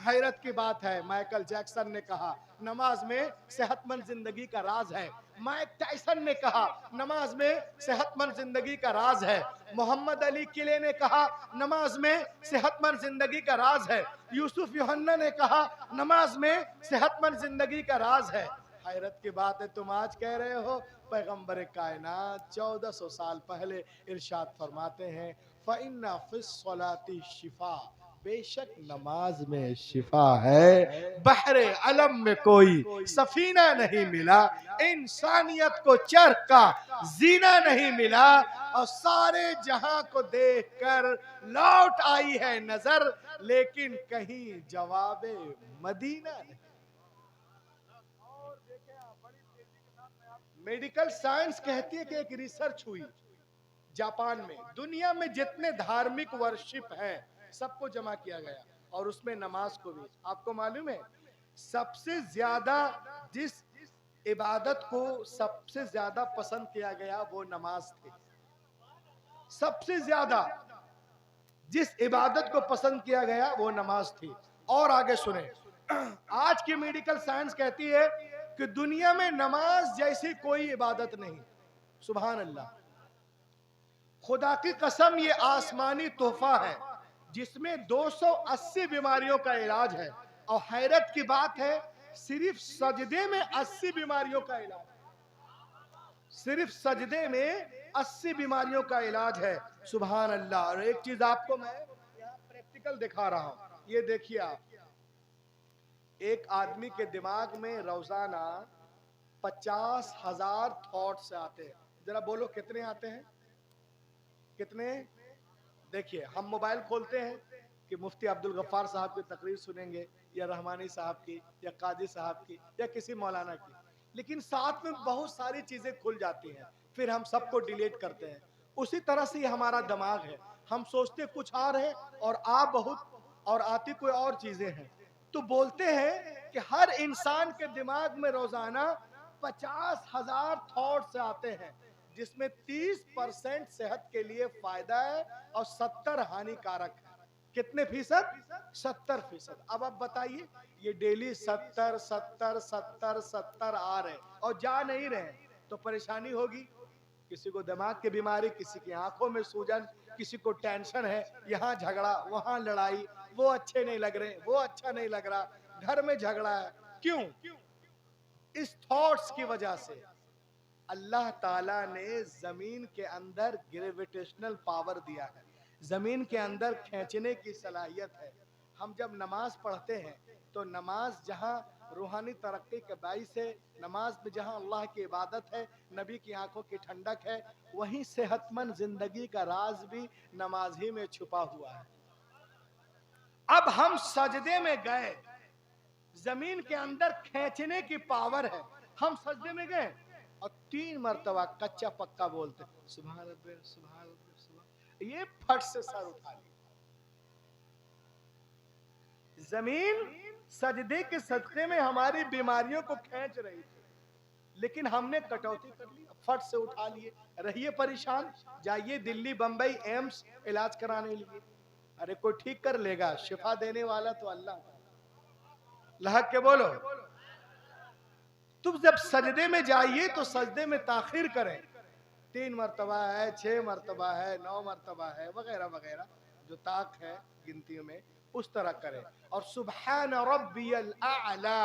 हैरत की बात है, माइकल जैक्सन ने कहा नमाज में सेहतमंद जिंदगी का राज है। माइक टाइसन ने कहा नमाज में सेहतमंद जिंदगी का राज है। मोहम्मद अली किले ने कहा नमाज में सेहतमंद जिंदगी का राज है। यूसुफ यूहन्ना ने कहा नमाज में सेहतमंद जिंदगी का राज है। हैरत की बात है, तुम आज कह रहे हो। पैगंबर कायनात 1400 साल पहले इरशाद फरमाते हैं फ़इन्ना फ़िस्सलाती शिफा, बेशक नमाज में शिफा है, बहरे अलम में कोई सफीना नहीं मिला, इंसानियत को चरख का जीना नहीं मिला, और सारे जहां को देखकर लौट आई है नजर, लेकिन कहीं जवाबे मदीना नहीं। मेडिकल साइंस कहती है कि एक रिसर्च हुई जापान में, दुनिया में जितने धार्मिक वर्शिप हैं सबको जमा किया गया, और उसमें नमाज को भी। आपको मालूम है सबसे ज्यादा जिस इबादत को सबसे ज्यादा पसंद किया गया वो नमाज थी। सबसे ज्यादा जिस इबादत को पसंद किया गया वो नमाज थी। और आगे सुने, आज की मेडिकल साइंस कहती है कि दुनिया में नमाज जैसी कोई इबादत नहीं। सुभान अल्लाह, खुदा की कसम, ये आसमानी तोहफा है जिसमें 280 बीमारियों का इलाज है। और हैरत की बात है, सिर्फ सजदे में 80 बीमारियों का इलाज, सिर्फ सजदे में 80 बीमारियों का इलाज है। सुभान अल्लाह। और एक चीज आपको मैं यहाँ प्रैक्टिकल दिखा रहा हूं, ये देखिए आप, एक आदमी के दिमाग में रोजाना 50,000 थॉट्स आते हैं। जरा बोलो कितने आते हैं, कितने? देखिए, हम मोबाइल खोलते हैं कि मुफ्ती अब्दुल गफ्फार साहब की तकरीर सुनेंगे, या रहमानी साहब की, या काजी साहब की, या किसी मौलाना की, लेकिन साथ में बहुत सारी चीजें खुल जाती हैं, फिर हम सबको डिलीट करते हैं। उसी तरह से हमारा दिमाग है, हम सोचते कुछ और है और आ बहुत और आती कोई और चीजें हैं। तो बोलते हैं कि हर इंसान के दिमाग में रोजाना 50,000 थॉट्स आते हैं, जिसमें 30% सेहत के लिए फायदा है और 70 हानिकारक है। कितने फीसद? 70%। अब आप बताइए, ये डेली 70 70 70 70 आ रहे और जा नहीं रहे, तो परेशानी होगी। किसी को दिमाग की बीमारी, किसी की आंखों में सूजन, किसी को टेंशन है, यहाँ झगड़ा वहां लड़ाई, वो अच्छे नहीं लग रहे, वो अच्छा नहीं लग रहा, घर में झगड़ा है। क्यों? इस थॉट्स की वजह से। अल्लाह ताला ने जमीन के अंदर ग्रेविटेशनल पावर दिया है, जमीन के अंदर खींचने की सलाहियत है। हम जब नमाज पढ़ते हैं तो नमाज जहाँ रूहानी तरक्की के बाइस है, नमाज में जहाँ अल्लाह की इबादत है, नबी की आंखों की ठंडक है, वहीं सेहतमंद जिंदगी का राज भी नमाज ही में छुपा हुआ है। अब हम सजदे में गए, जमीन के अंदर खींचने की पावर है, हम सजदे में गए और 3 मरतबा कच्चा पक्का बोलते सुभान रब्बे सुभान रब्बे सुभान, ये फट से सर उठा लिया। जमीन सजदे के सदके में हमारी बीमारियों को खींच रही थी, लेकिन हमने कटौती कर ली, फट से उठा लिए। रहिए परेशान, जाइए दिल्ली बंबई एम्स इलाज कराने लिए, अरे कोई ठीक कर लेगा, शिफा देने वाला तो अल्लाह। लहक के बोलो। तुम जब सजदे में जाइए तो सजदे में ताखीर करें, 3 मरतबा है, 6 मरतबा है, 9 मरतबा है, वगैरह वगैरह, जो ताक है गिनतियों में, उस तरह करें। और सुबहान रब्बियल आला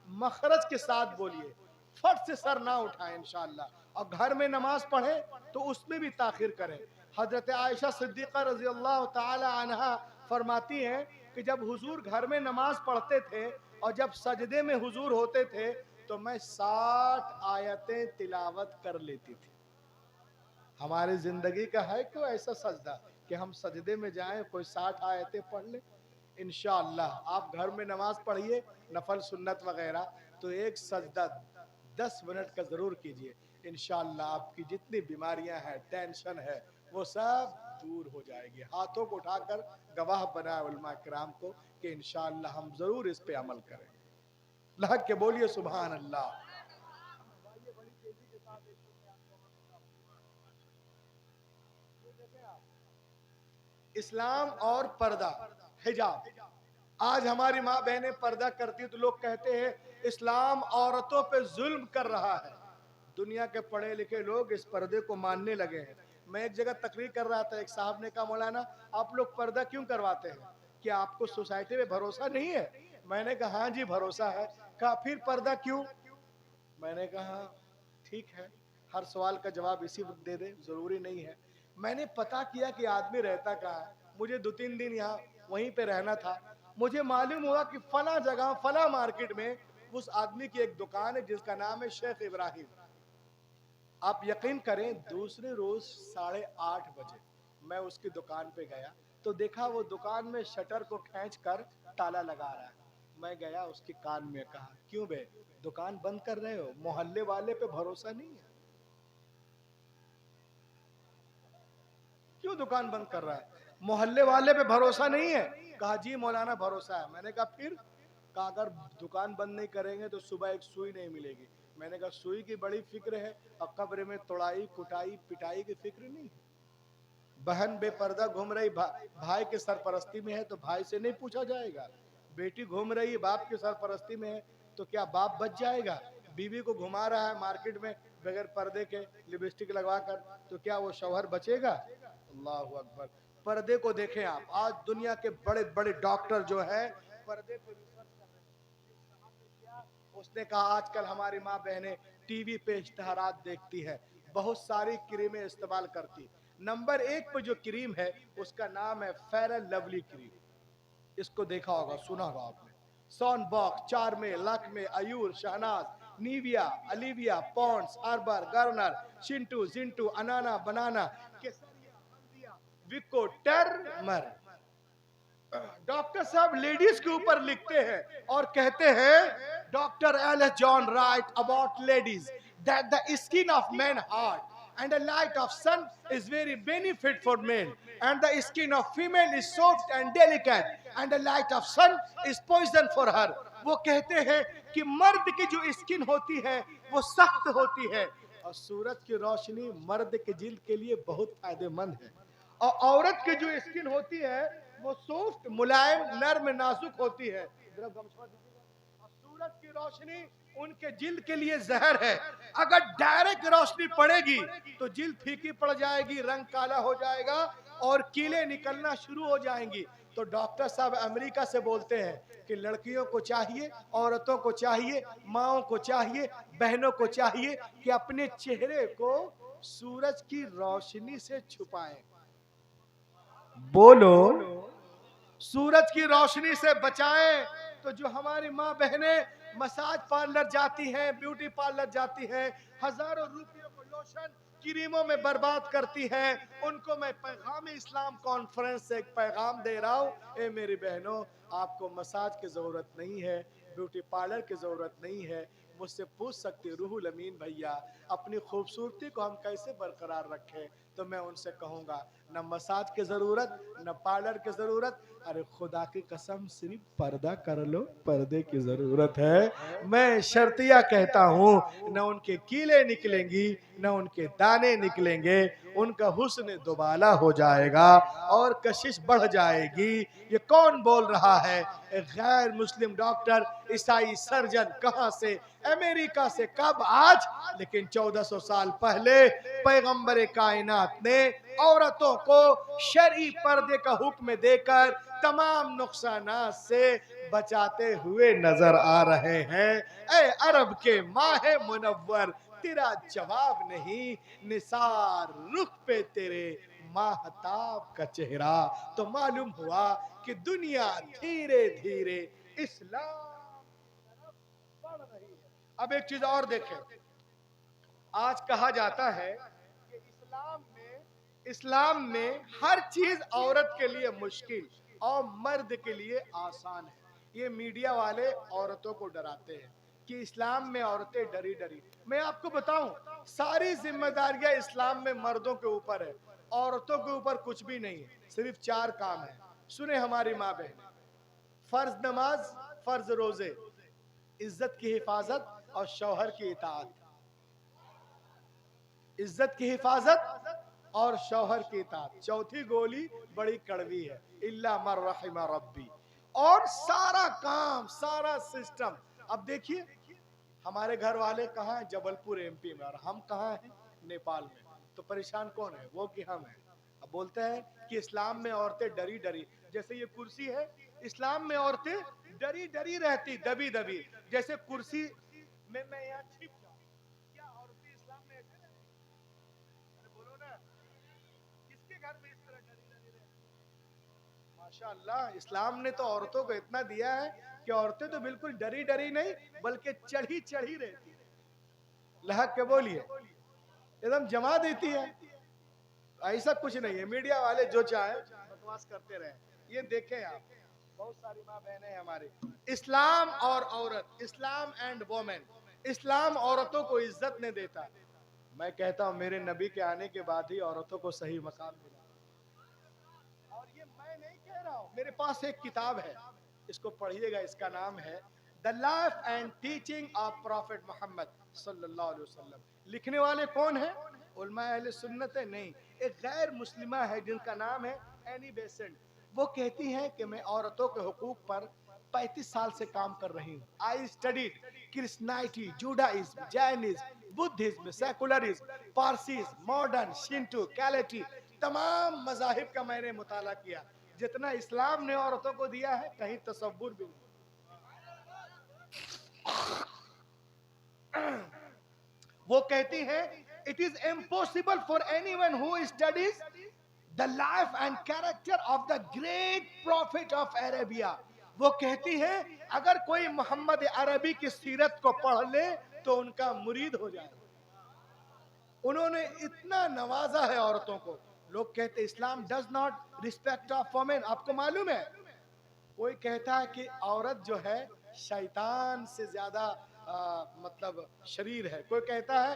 मखरज के साथ बोलिए, फट से सर ना उठाएं इंशाअल्लाह। और घर में नमाज पढ़े तो उसमें भी ताखीर करें। हजरत आयशा सिद्दीक़ा रज़ी अल्लाह ताला अन्हा फरमाती हैं कि जब हुजूर घर में नमाज पढ़ते थे और जब सजदे में हुजूर होते थे तो मैं 60 आयतें तिलावत कर लेती थी। हमारी जिंदगी का है कोई ऐसा सजदा कि हम सजदे में जाएं, कोई 60 आयतें पढ़ ले? इंशाअल्लाह आप घर में नमाज पढ़िए, नफल सुन्नत वगैरह, तो एक सजदा 10 मिनट का जरूर कीजिए। इंशाअल्लाह आपकी जितनी बीमारियां हैं, टेंशन है, वो सब दूर हो जाएगी। हाथों को उठाकर गवाह बनाए उलमा किराम को कि इंशाअल्लाह हम जरूर इस पे अमल करें। लहक के बोलिए सुभान अल्लाह। इस्लाम और पर्दा, हिजाब। आज हमारी माँ बहनें पर्दा करती तो लोग कहते हैं इस्लाम औरतों पे जुल्म कर रहा है। दुनिया के पढ़े लिखे लोग इस पर्दे को मानने लगे हैं। मैं एक जगह तकरीर कर रहा था, एक साहब ने कहा मौलाना आप लोग पर्दा क्यों करवाते हैं, क्या आपको सोसाइटी में भरोसा नहीं है? मैंने कहा हाँ जी भरोसा है। कहा फिर पर्दा क्यों? मैंने कहा ठीक है, हर सवाल का जवाब इसी वक्त दे दे, जरूरी नहीं है। मैंने पता किया कि आदमी रहता कहाँ है। मुझे 2-3 दिन यहाँ वहीं पे रहना था। मुझे मालूम हुआ कि फला जगह फला मार्केट में उस आदमी की एक दुकान है जिसका नाम है शेख इब्राहिम। आप यकीन करें, दूसरे रोज 8:30 बजे मैं उसकी दुकान पे गया तो देखा वो दुकान में शटर को खींच कर ताला लगा रहा है। मैं गया उसके कान में कहा, क्यों बे दुकान बंद कर रहे हो? मोहल्ले वाले पे भरोसा नहीं है? क्यों दुकान बंद कर रहा है? मोहल्ले वाले पे भरोसा नहीं है? कहा जी मौलाना भरोसा है। मैंने कहा फिर? कहा अगर दुकान बंद नहीं करेंगे तो सुबह एक सुई नहीं मिलेगी। मैंने कहा सुई की बड़ी फिक्र है और कब्र में तोड़ाई कुटाई पिटाई की फिक्र नहीं है। बहन बेपर्दा घूम रही भाई के सरपरस्ती में है तो भाई से नहीं पूछा जाएगा? बेटी घूम रही है बाप के सरपरस्ती में है तो क्या बाप बच जाएगा? बीवी को घुमा रहा है मार्केट में बगैर पर्दे के लिपस्टिक लगवा कर तो क्या वो शौहर बचेगा? अल्लाह अकबर। पर्दे को देखें आप, आज दुनिया के बड़े बड़े डॉक्टर जो है पर्दे पे रिसर्च कर रहे हैं। उसने कहा आजकल हमारी माँ बहनें टीवी पे इश्तहारात देखती है, बहुत सारी क्रीमें इस्तेमाल करती। नंबर 1 पे जो क्रीम है उसका नाम है फेयर एंड लवली क्रीम। इसको देखा होगा, सुना होगा आपने। सॉनबॉक्स, चार्मे, Lakme, Ayur, Shahnaz, Nivea, Olivia, Pond's, अर्बर, गर्नर, चिंटू, जिंटू, अनाना, बनाना, केसरिया, हल्दिया, विको, टर्मर। डॉक्टर साहब लेडीज के ऊपर लिखते हैं और कहते हैं doctor L S John write about ladies that the skin of man hard and the light of sun is very benefit for men and the skin of female is soft and delicate and the light of sun is poison for her। वो कहते हैं कि मर्द की जो skin होती है वो सख्त होती है और सूरज की रोशनी मर्द के जिल्द के लिए बहुत फायदेमंद है और औरत की जो स्किन होती है वो सॉफ्ट मुलायम नर्म नाजुक होती है। सूरज की रोशनी उनके जिल्द के लिए जहर है। अगर डायरेक्ट रोशनी पड़ेगी तो जिल्द फीकी पड़ जाएगी, रंग काला हो जाएगा और कीले निकलना शुरू हो जाएंगी। तो डॉक्टर साहब अमेरिका से बोलते हैं कि लड़कियों को चाहिए, औरतों को चाहिए, माओं को चाहिए, बहनों को चाहिए कि अपने चेहरे को सूरज की रोशनी से छुपाएं। बोलो, सूरज की रोशनी से बचाएं। तो जो हमारी माँ बहनें मसाज पार्लर जाती हैं, ब्यूटी पार्लर जाती हैं, हजारों रुपयों को लोशन क्रीमों में बर्बाद करती हैं, उनको मैं पैगाम इस्लाम कॉन्फ्रेंस से एक पैगाम दे रहा हूँ, ए मेरी बहनों, आपको मसाज की जरूरत नहीं है, ब्यूटी पार्लर की जरूरत नहीं है। मुझसे पूछ सकते रूहुल अमीन भैया अपनी खूबसूरती को हम कैसे बरकरार रखें, तो मैं उनसे कहूँगा न मसाज की जरूरत न पार्लर की जरूरत, अरे खुदा की कसम सिर्फ पर्दा कर लो, पर्दे की जरूरत है। मैं शर्तिया कहता हूँ न उनके कीले निकलेंगी न उनके दाने निकलेंगे, उनका हुस्न दुबाला हो जाएगा और कशिश बढ़ जाएगी। ये कौन बोल रहा है? एक गैर मुस्लिम डॉक्टर, ईसाई सर्जन, कहां से? अमेरिका से। कब? आज। लेकिन 1400 साल पहले पैगंबर कायनात ने औरतों को शरई पर्दे का हुक्म देकर तमाम नुकसानात से बचाते हुए नजर आ रहे हैं। ए अरब के माहे मुनव्वर, तेरा जवाब नहीं, निसार रुख पे तेरे माहताब का चेहरा। तो मालूम हुआ कि दुनिया धीरे धीरे इस्लाम बढ़ रही है। अब एक चीज और देखें, आज कहा जाता है कि इस्लाम में हर चीज औरत के लिए मुश्किल और मर्द के लिए आसान है। ये मीडिया वाले औरतों को डराते हैं कि इस्लाम में औरतें डरी डरी। मैं आपको बताऊं, सारी जिम्मेदारियां इस्लाम में मर्दों के ऊपर है, औरतों के ऊपर कुछ भी नहीं है। सिर्फ 4 काम है। सुने हमारी माँ बहन, फर्ज नमाज, फर्ज रोजे, इज्जत की हिफाजत और शौहर की इताअत। इज्जत की हिफाजत और शौहर की इताअत। चौथी गोली बड़ी कड़वी है, इल्ला मर रहिमा रब्बी। और सारा काम, सारा सिस्टम। अब देखिए हमारे घर वाले कहाँ हैं? जबलपुर एमपी में, और हम कहाँ हैं? नेपाल में। तो परेशान कौन है? वो कि हम हैं। अब बोलते हैं कि इस्लाम में औरतें डरी डरी, जैसे ये कुर्सी है, इस्लाम में औरतें डरी डरी रहती, दबी दबी, जैसे कुर्सी में मैं यहाँ छिप जाऊं। क्या औरतें इस्लाम में ऐसे रहती? अरे बोलो ना, किसके घर में इस तरह डरी डरी रहती? माशाअल्लाह, इस्लाम ने तो औरतों को इतना दिया है कि औरतें तो बिल्कुल डरी डरी नहीं बल्कि चढ़ी चढ़ी रहती है। लहक के बोलिए, एकदम जमा देती है। ऐसा कुछ नहीं है, मीडिया वाले जो चाहे बकवास करते रहे। ये देखें आप, बहुत सारी माँ बहनें हैं हमारी। इस्लाम और औरत, इस्लाम एंड वोमेन, इस्लाम औरतों को इज्जत नहीं देता। मैं कहता हूँ मेरे नबी के आने के बाद ही औरतों को सही मकाम मिला। और ये मैं नहीं कह रहा हूँ, मेरे पास एक किताब है, इसको पढ़िएगा। इसका नाम है the life and teaching of prophet Mohammad सल्लल्लाहु अलैहि वसल्लम। लिखने वाले कौन है? उलमा अहले सुन्नत है? नहीं, एक गैर मुस्लिमा है जिनका नाम है एनी बेसेंट। वो कहती हैं कि मैं औरतों के हुकूक पर 35 साल से काम कर रही हूँ। I studied Christianity, Judaism, Jainism, Buddhism, secularism, Parsis, modern, Shinto, कैलेटी, तमाम मजाहिब का मैंने मुताला किया। जितना इस्लाम ने औरतों को दिया है कहीं तसव्वुर भी नहीं। वो कहती हैं it is impossible for anyone who studies the life and character of the great profit of Arabia. वो कहती है अगर कोई मोहम्मद अरबी की सीरत को पढ़ ले तो उनका मुरीद हो जाए। उन्होंने इतना नवाजा है औरतों को। लोग कहते इस्लाम does not respect of women. आपको मालूम है, कोई कहता है कि औरत जो है शैतान से ज्यादा मतलब शरीर है। कोई कहता है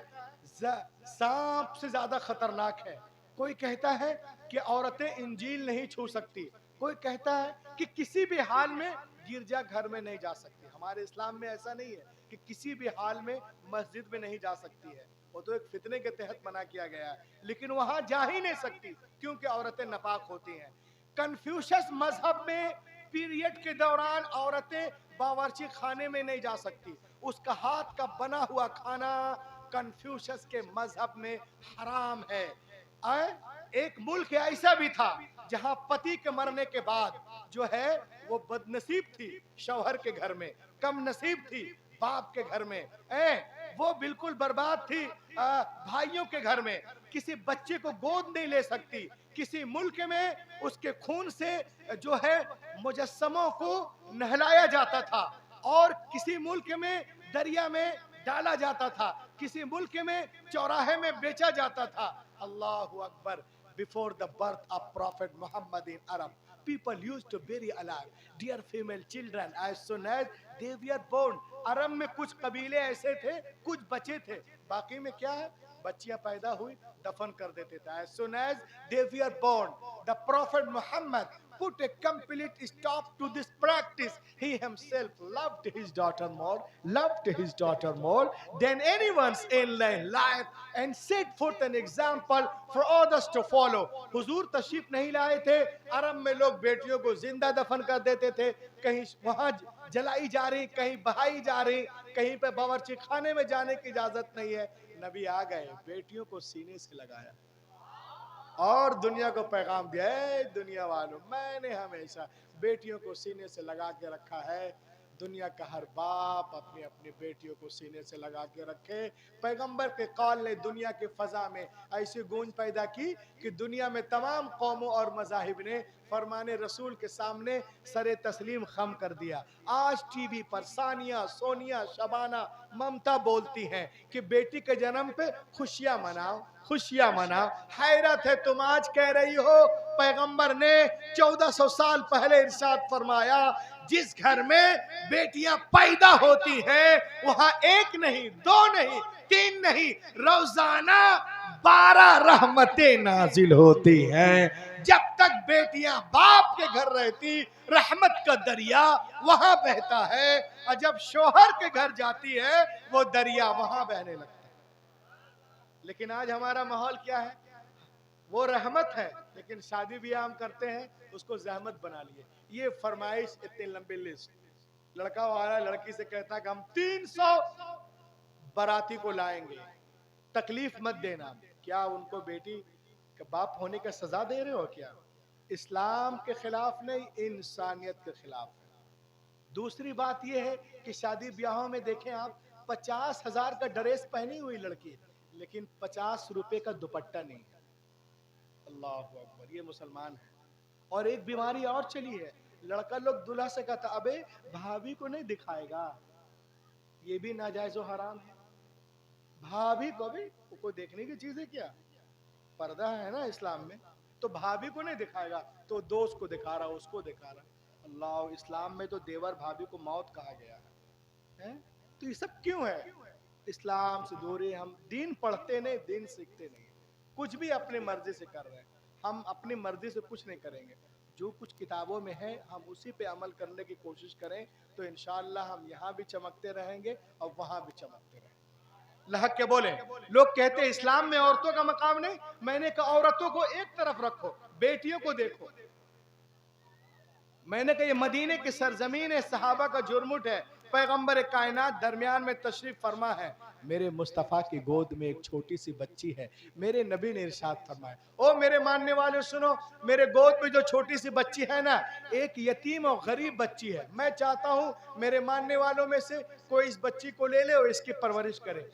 सांप से ज्यादा खतरनाक है। कोई कहता है कि औरतें इंजील नहीं छू सकती। कोई कहता है कि किसी भी हाल में गिरजा घर में नहीं जा सकती। हमारे इस्लाम में ऐसा नहीं है कि किसी भी हाल में मस्जिद में नहीं जा सकती है। वो तो एक फितने के तहत मना किया गया है, लेकिन वहां जा ही नहीं सकती क्योंकि औरतें नापाक होती हैं। कन्फ्यूशस मजहब में पीरियड के दौरान औरतें बावर्ची खाने में नहीं जा सकती। उसका हाथ का बना हुआ खाना कन्फ्यूशस के मजहब में हराम है। एक मुल्क ऐसा भी था जहां पति के मरने के बाद जो है वो बदनसीब थी शौहर के घर में, कम नसीब थी बाप के घर में, वो बिल्कुल बर्बाद थी भाइयों के घर में। किसी बच्चे को गोद नहीं ले सकती। किसी मुल्क में उसके खून से जो है मुजस्समों को नहलाया जाता था और किसी मुल्क में दरिया में डाला जाता था, किसी मुल्क में चौराहे में बेचा जाता था। अल्लाहु Akbar. Before the birth of Prophet Muhammad in Arab, people used to bury alive dear female children as soon as they were born. अरब में कुछ कबीले ऐसे थे, कुछ बचे थे, बाकी में क्या है, बच्चियां पैदा हुई दफन कर देते थे। As soon as they were born, the Prophet Muhammad put a complete stop to this practice. He himself loved his daughter more than anyone's in life and set forth an example for others to follow. हुजूर तशरीफ नहीं लाए थे, अरब में लोग बेटियों को जिंदा दफन कर देते थे। कहीं वहां जलाई जा रही, कहीं बहाई जा रही, कहीं पे बावर्ची खाने में जाने की इजाजत नहीं है। नबी आ गए, बेटियों को सीने से लगाया और दुनिया को पैगाम दिया है, दुनिया वालों मैंने हमेशा बेटियों को सीने से लगा के रखा है। दुनिया का हर बाप अपनी अपनी बेटियों को सीने से लगा के रखे। पैगंबर के कौल ने दुनिया की फजा में ऐसी गूंज पैदा की कि दुनिया में तमाम कौमों और मजाहिब ने फरमाने रसूल के सामने सरे तस्लीम खम कर दिया। आज टीवी पर सानिया, सोनिया, शबाना, ममता बोलती हैं कि बेटी के जन्म पे खुशियां मनाओ, खुशियां मनाओ। हैरत है, तुम आज कह रही हो पैगंबर ने 1400 साल पहले इरशाद फरमाया जिस घर में बेटियां पैदा होती हैं वहां एक नहीं, दो नहीं, तीन नहीं, रोजाना 12 रहमतें नाजिल होती हैं। जब तक बेटियां बाप के घर रहती रहमत का दरिया वहां बहता है, और जब शोहर के घर जाती है वो दरिया वहां बहने लगता है। लेकिन आज हमारा माहौल क्या है, वो रहमत है लेकिन शादी ब्याह हम करते हैं उसको जहमत बना लिए। ये फरमाइश इतनी लंबी लिस्ट, लड़का वाला लड़की से कहता है कि हम 300 बाराती को लाएंगे, तकलीफ मत देना। क्या उनको बेटी के बाप होने का सजा दे रहे हो क्या? इस्लाम के खिलाफ नहीं, इंसानियत के खिलाफ है। दूसरी बात यह है कि शादी ब्याहों में देखें आप 50,000 का ड्रेस पहनी हुई लड़की लेकिन 50 रुपए का दुपट्टा नहीं है। अल्लाह अकबर, ये मुसलमान है। और एक बीमारी और चली है, लड़का लोग दूल्हा से कहता अबे भाभी को नहीं दिखाएगा, ये भी नाजायज और हराम है। भाभी को भी कोई देखने की चीज है क्या? पर्दा है ना इस्लाम में, तो भाभी को नहीं दिखाएगा तो दोस्त को दिखा रहा, उसको दिखा रहा। अल्लाह, इस्लाम में तो देवर भाभी को मौत कहा गया है? तो ये सब क्यों है? इस्लाम से दूरी। हम दीन पढ़ते नहीं, दीन सीखते नहीं, कुछ भी अपनी मर्जी से कर रहे हैं। हम अपनी मर्जी से कुछ नहीं करेंगे, जो कुछ किताबों में है हम उसी पे अमल करने की कोशिश करें, तो इंशाअल्लाह हम यहाँ भी चमकते रहेंगे और वहां भी चमकते रहेंगे। लहक के बोले। लोग कहते हैं इस्लाम में औरतों का मकाम नहीं, मैंने कहा औरतों को एक तरफ रखो, बेटियों को देखो। मैंने कहा ये मदीने की सरजमीन है, सहाबा का जुर्मुट है, पैगंबर कायनात दरमियान में तशरीफ फरमा है, मेरे मुस्तफ़ा की गोद में एक छोटी सी बच्ची है। मेरे नबी ने इरशाद फरमाया, ओ मेरे मानने वाले सुनो, मेरे गोद में जो छोटी सी बच्ची है ना, एक यतीम और गरीब बच्ची है। मैं चाहता हूं मेरे मानने वालों में से कोई इस बच्ची को ले ले और इसकी परवरिश करे।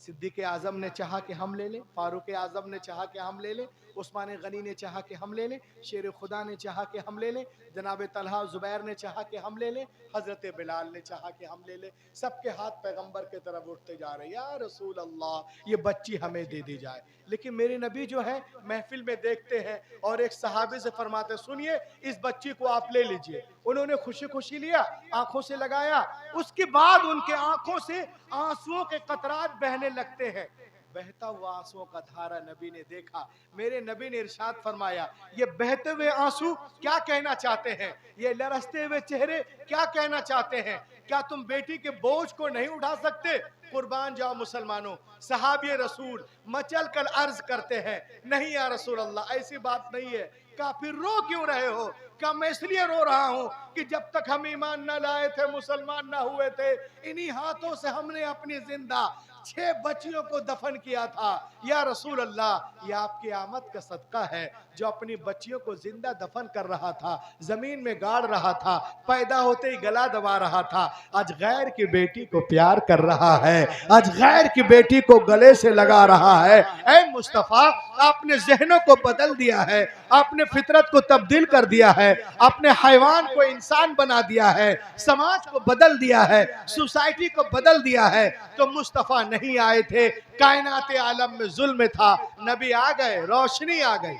सिद्दीक़ आज़म ने चाहा कि हम ले लें, फारूक आज़म ने चाहा कि हम ले लें, उस्मान गनी ने चाहा कि हम ले लें, शेर खुदा ने चाहा कि हम ले लें, जनाब तलहा ज़ुबैर ने चाहा कि हम ले लें, हज़रत बिलाल ने चाहा कि हम ले लें। सबके हाथ पैगंबर की तरफ उठते जा रहे, या रसूल अल्लाह ये बच्ची हमें दे दी जाए। लेकिन मेरे नबी जो है महफिल में देखते हैं और एक सहाबी से फरमाते, सुनिए इस बच्ची को आप ले लीजिए। उन्होंने खुशी खुशी लिया, आंखों से लगाया, उसके बाद उनके आंखों से आंसुओं के कतरात बहने लगते हैं। बहता हुआ आंसुओं का धारा नबी ने देखा। मेरे नबी ने इरशाद फरमाया, ये बहते हुए आंसू क्या कहना चाहते हैं? ये लरसते हुए चेहरे क्या कहना चाहते हैं? क्या तुम बेटी के बोझ को नहीं उठा सकते? कुर्बान जाओ मुसलमानों। सहाबी रसूल मचल कर अर्ज करते हैं, नहीं या रसूल अल्लाह, ऐसी बात नहीं है। काफिर रो क्यों रहे हो? क्या मैं इसलिए रो रहा हूं कि जब तक हम ईमान न लाए थे, मुसलमान न हुए थे, इन्हीं हाथों से हमने अपनी जिंदा 6 बच्चियों को दफन किया था। या रसूल अल्लाह, ये आपकी आमद का सदका है, जो अपनी बच्चियों को जिंदा दफन कर रहा था, जमीन में गाड़ रहा था, पैदा होते ही गला दबा रहा था, आज गैर की बेटी को प्यार कर रहा है, आज गैर की बेटी को गले से लगा रहा है। ऐ मुस्तफा, आपने जहनों को बदल दिया है, आपने फितरत को तब्दील कर दिया है, आपने हैवान को इंसान बना दिया है, समाज को बदल दिया है, सोसाइटी को बदल दिया है। तो मुस्तफा नहीं आए थे, कायनात आलम में जुल्म था, नबी आ गए, रोशनी आ गई।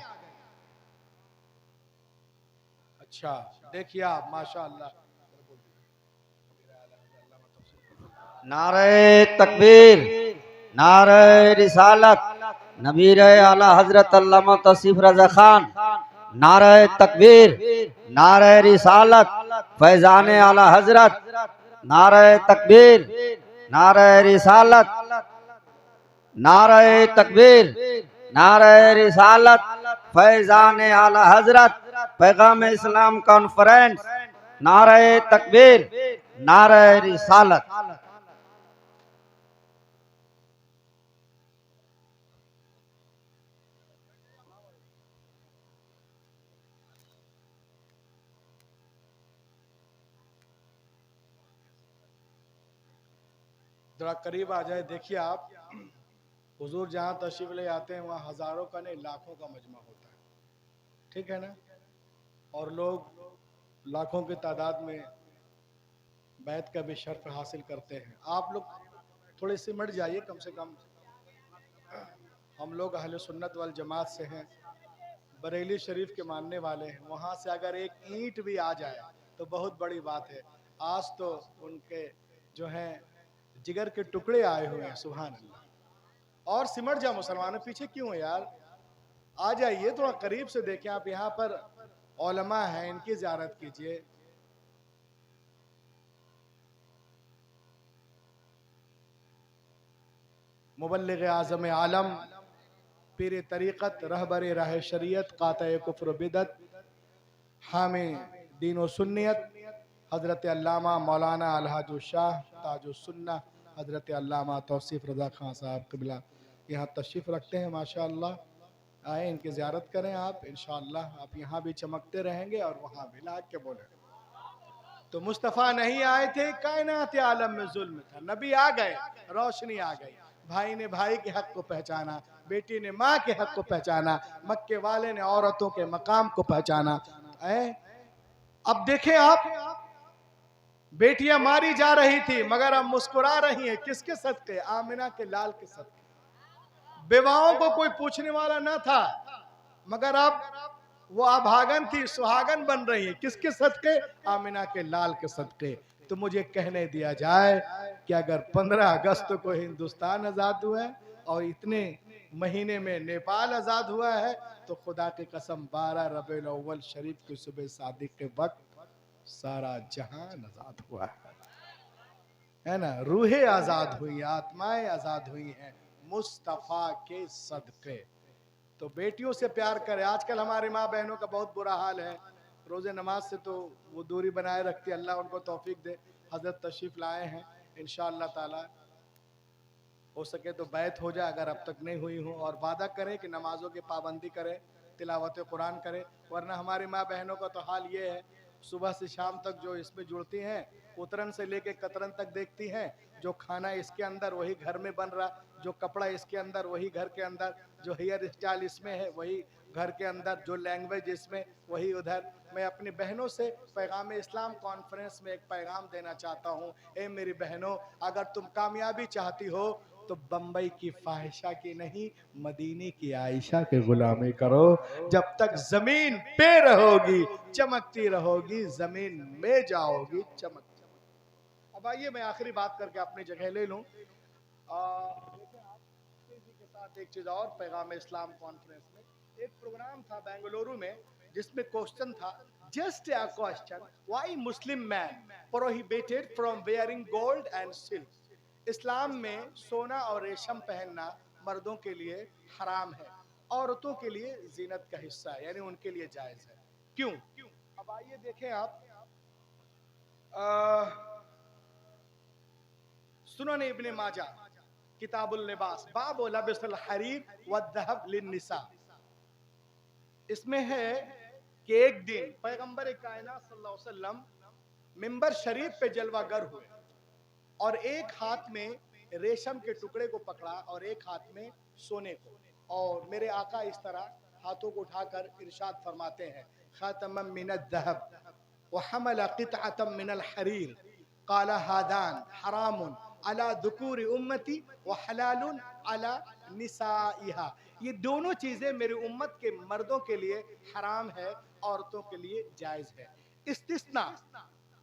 अच्छा देखिए आप, माशाअल्लाह। नारे तकबीर, नारे रिसालत, नबीर आला हजरत अल्लामा तौसीफ रजा खान। नारे तकबीर, नारे रिसालत, फैजान आला हजरत। नारे तकबीर, नारे रिसालत, नारे तकबीर, नारे रिसालत, फैजान आला हजरत, पैगाम इस्लाम कॉन्फ्रेंस। नारे तकबीर, नारे रिसालत। जरा करीब आ जाए। देखिए आप, हुजूर जहाँ तशरीफ ले आते हैं वहाँ हजारों का नहीं लाखों का मजमा होता है, ठीक है ना? और लोग लाखों की तादाद में बैत का भी शर्फ हासिल करते हैं। आप लोग थोड़े सिमट जाइए, कम से कम हम लोग अहले सुन्नत वल जमात से हैं, बरेली शरीफ के मानने वाले हैं। वहाँ से अगर एक ईंट भी आ जाए तो बहुत बड़ी बात है। आज तो उनके जो हैं जिगर के टुकड़े आए हुए हैं, सुभान अल्लाह। और सिमट जाओ मुसलमानों, पीछे क्यों है यार? आ जाइए, थोड़ा करीब से देखें। आप यहाँ पर औलमा हैं, इनकी ज़ियारत कीजिए। मुबल्लिग आज़म आलम, पीर तरीक़त, रहबर राह शरीयत, क़ाता कुफ्र बिदत, हामी दीन व सुन्नियत, हज़रत अल्लामा मौलाना अलहाज शाह ताजुस सुन्ना हज़रत अल्लामा तौसीफ रज़ा खान साहब क़िबला यहाँ तशरीफ़ रखते हैं। माशाअल्लाह, आए इनकी ज़ियारत करें आप, इंशाअल्लाह आप यहाँ भी चमकते रहेंगे और वहाँ भी। लाग के बोले तो मुस्तफ़ा नहीं आए थे, कायनात आलम में जुल्म था, नबी आ गए, रोशनी आ गई। भाई ने भाई के हक को पहचाना, बेटी ने माँ के हक को पहचाना, मक्के वाले ने औरतों के मकाम को पहचाना। अब देखें आप, बेटियां मारी जा रही थी मगर अब मुस्कुरा रही हैं, किसके सदके? आमिना के लाल के सदके। विवाहों को कोई पूछने वाला ना था मगर अब वो अभागन थी, सुहागन बन रही है, किसके सदके? आमिना के लाल के सदके। तो मुझे कहने दिया जाए कि अगर 15 अगस्त को हिंदुस्तान आजाद हुआ है और इतने महीने में नेपाल आजाद हुआ है, तो खुदा की कसम 12 रबीउल अव्वल शरीफ की सुबह शादी के वक्त सारा जहान आजाद हुआ है ना। रूहें आजाद हुई, आत्माएं आजाद हुई हैं मुस्तफा के सदके। तो बेटियों से प्यार करें। आजकल हमारी माँ बहनों का बहुत बुरा हाल है, रोजे नमाज से तो वो दूरी बनाए रखती है, अल्लाह उनको तौफीक दे। हजरत तशरीफ लाए हैं, इंशाअल्लाह ताला हो सके तो बैत हो जाए अगर अब तक नहीं हुई हो, और वादा करें कि नमाजों की पाबंदी करें, तिलावत कुरान करें। वरना हमारी माँ बहनों का तो हाल ये है, सुबह से शाम तक जो इसमें जुड़ती हैं, उतरन से लेके कतरन तक देखती हैं, जो खाना इसके अंदर वही घर में बन रहा, जो कपड़ा इसके अंदर वही घर के अंदर, जो हेयर स्टाइल इसमें है वही घर के अंदर, जो लैंग्वेज इसमें वही उधर। मैं अपनी बहनों से पैगाम इस्लाम कॉन्फ्रेंस में एक पैगाम देना चाहता हूँ। ए मेरी बहनों, अगर तुम कामयाबी चाहती हो तो बम्बई की फाहिशा की नहीं, मदीने की आयशा की गुलामी करो। जब तक जमीन पे रहोगी चमकती रहोगी, जमीन में जाओगी चमक। अब आइए मैं आखिरी बात करके अपनी जगह ले लूं। के साथ एक चीज और, पैगाम इस्लाम कॉन्फ्रेंस में एक प्रोग्राम था बेंगलुरु में, जिसमें क्वेश्चन था, just a question, why Muslim man prohibited from wearing gold and silk. Islam में सोना और रेशम पहनना मर्दों के लिए हराम है, औरतों के लिए जीनत का हिस्सा है, यानी उनके लिए जायज है। क्यों? अब आइए देखें आप, सुनन इब्ने माजा किताबुल लिबास बाब लबिसल हरीर व दहब लिन्निसा, इसमें है कि एक दिन पैगंबर कायनात सल्लल्लाहु अलैहि वसल्लम मिंबर शरीफ पे जलवागर हुए और एक हाथ में रेशम के टुकड़े को पकड़ा और एक हाथ में सोने को, और मेरे आका इस तरह हाथों को उठाकर इरशाद फरमाते हैं, खातमम मिनद दहब व हमल क़ितअतम मिनल हरीर क़ाला हादान हरामुन अला दुकूरी उम्मती व हलालुन अला निसाइहा। ये दोनों चीजें मेरी उम्मत के मर्दों के लिए हराम है, औरतों के लिए जायज है। इस्तिस्ना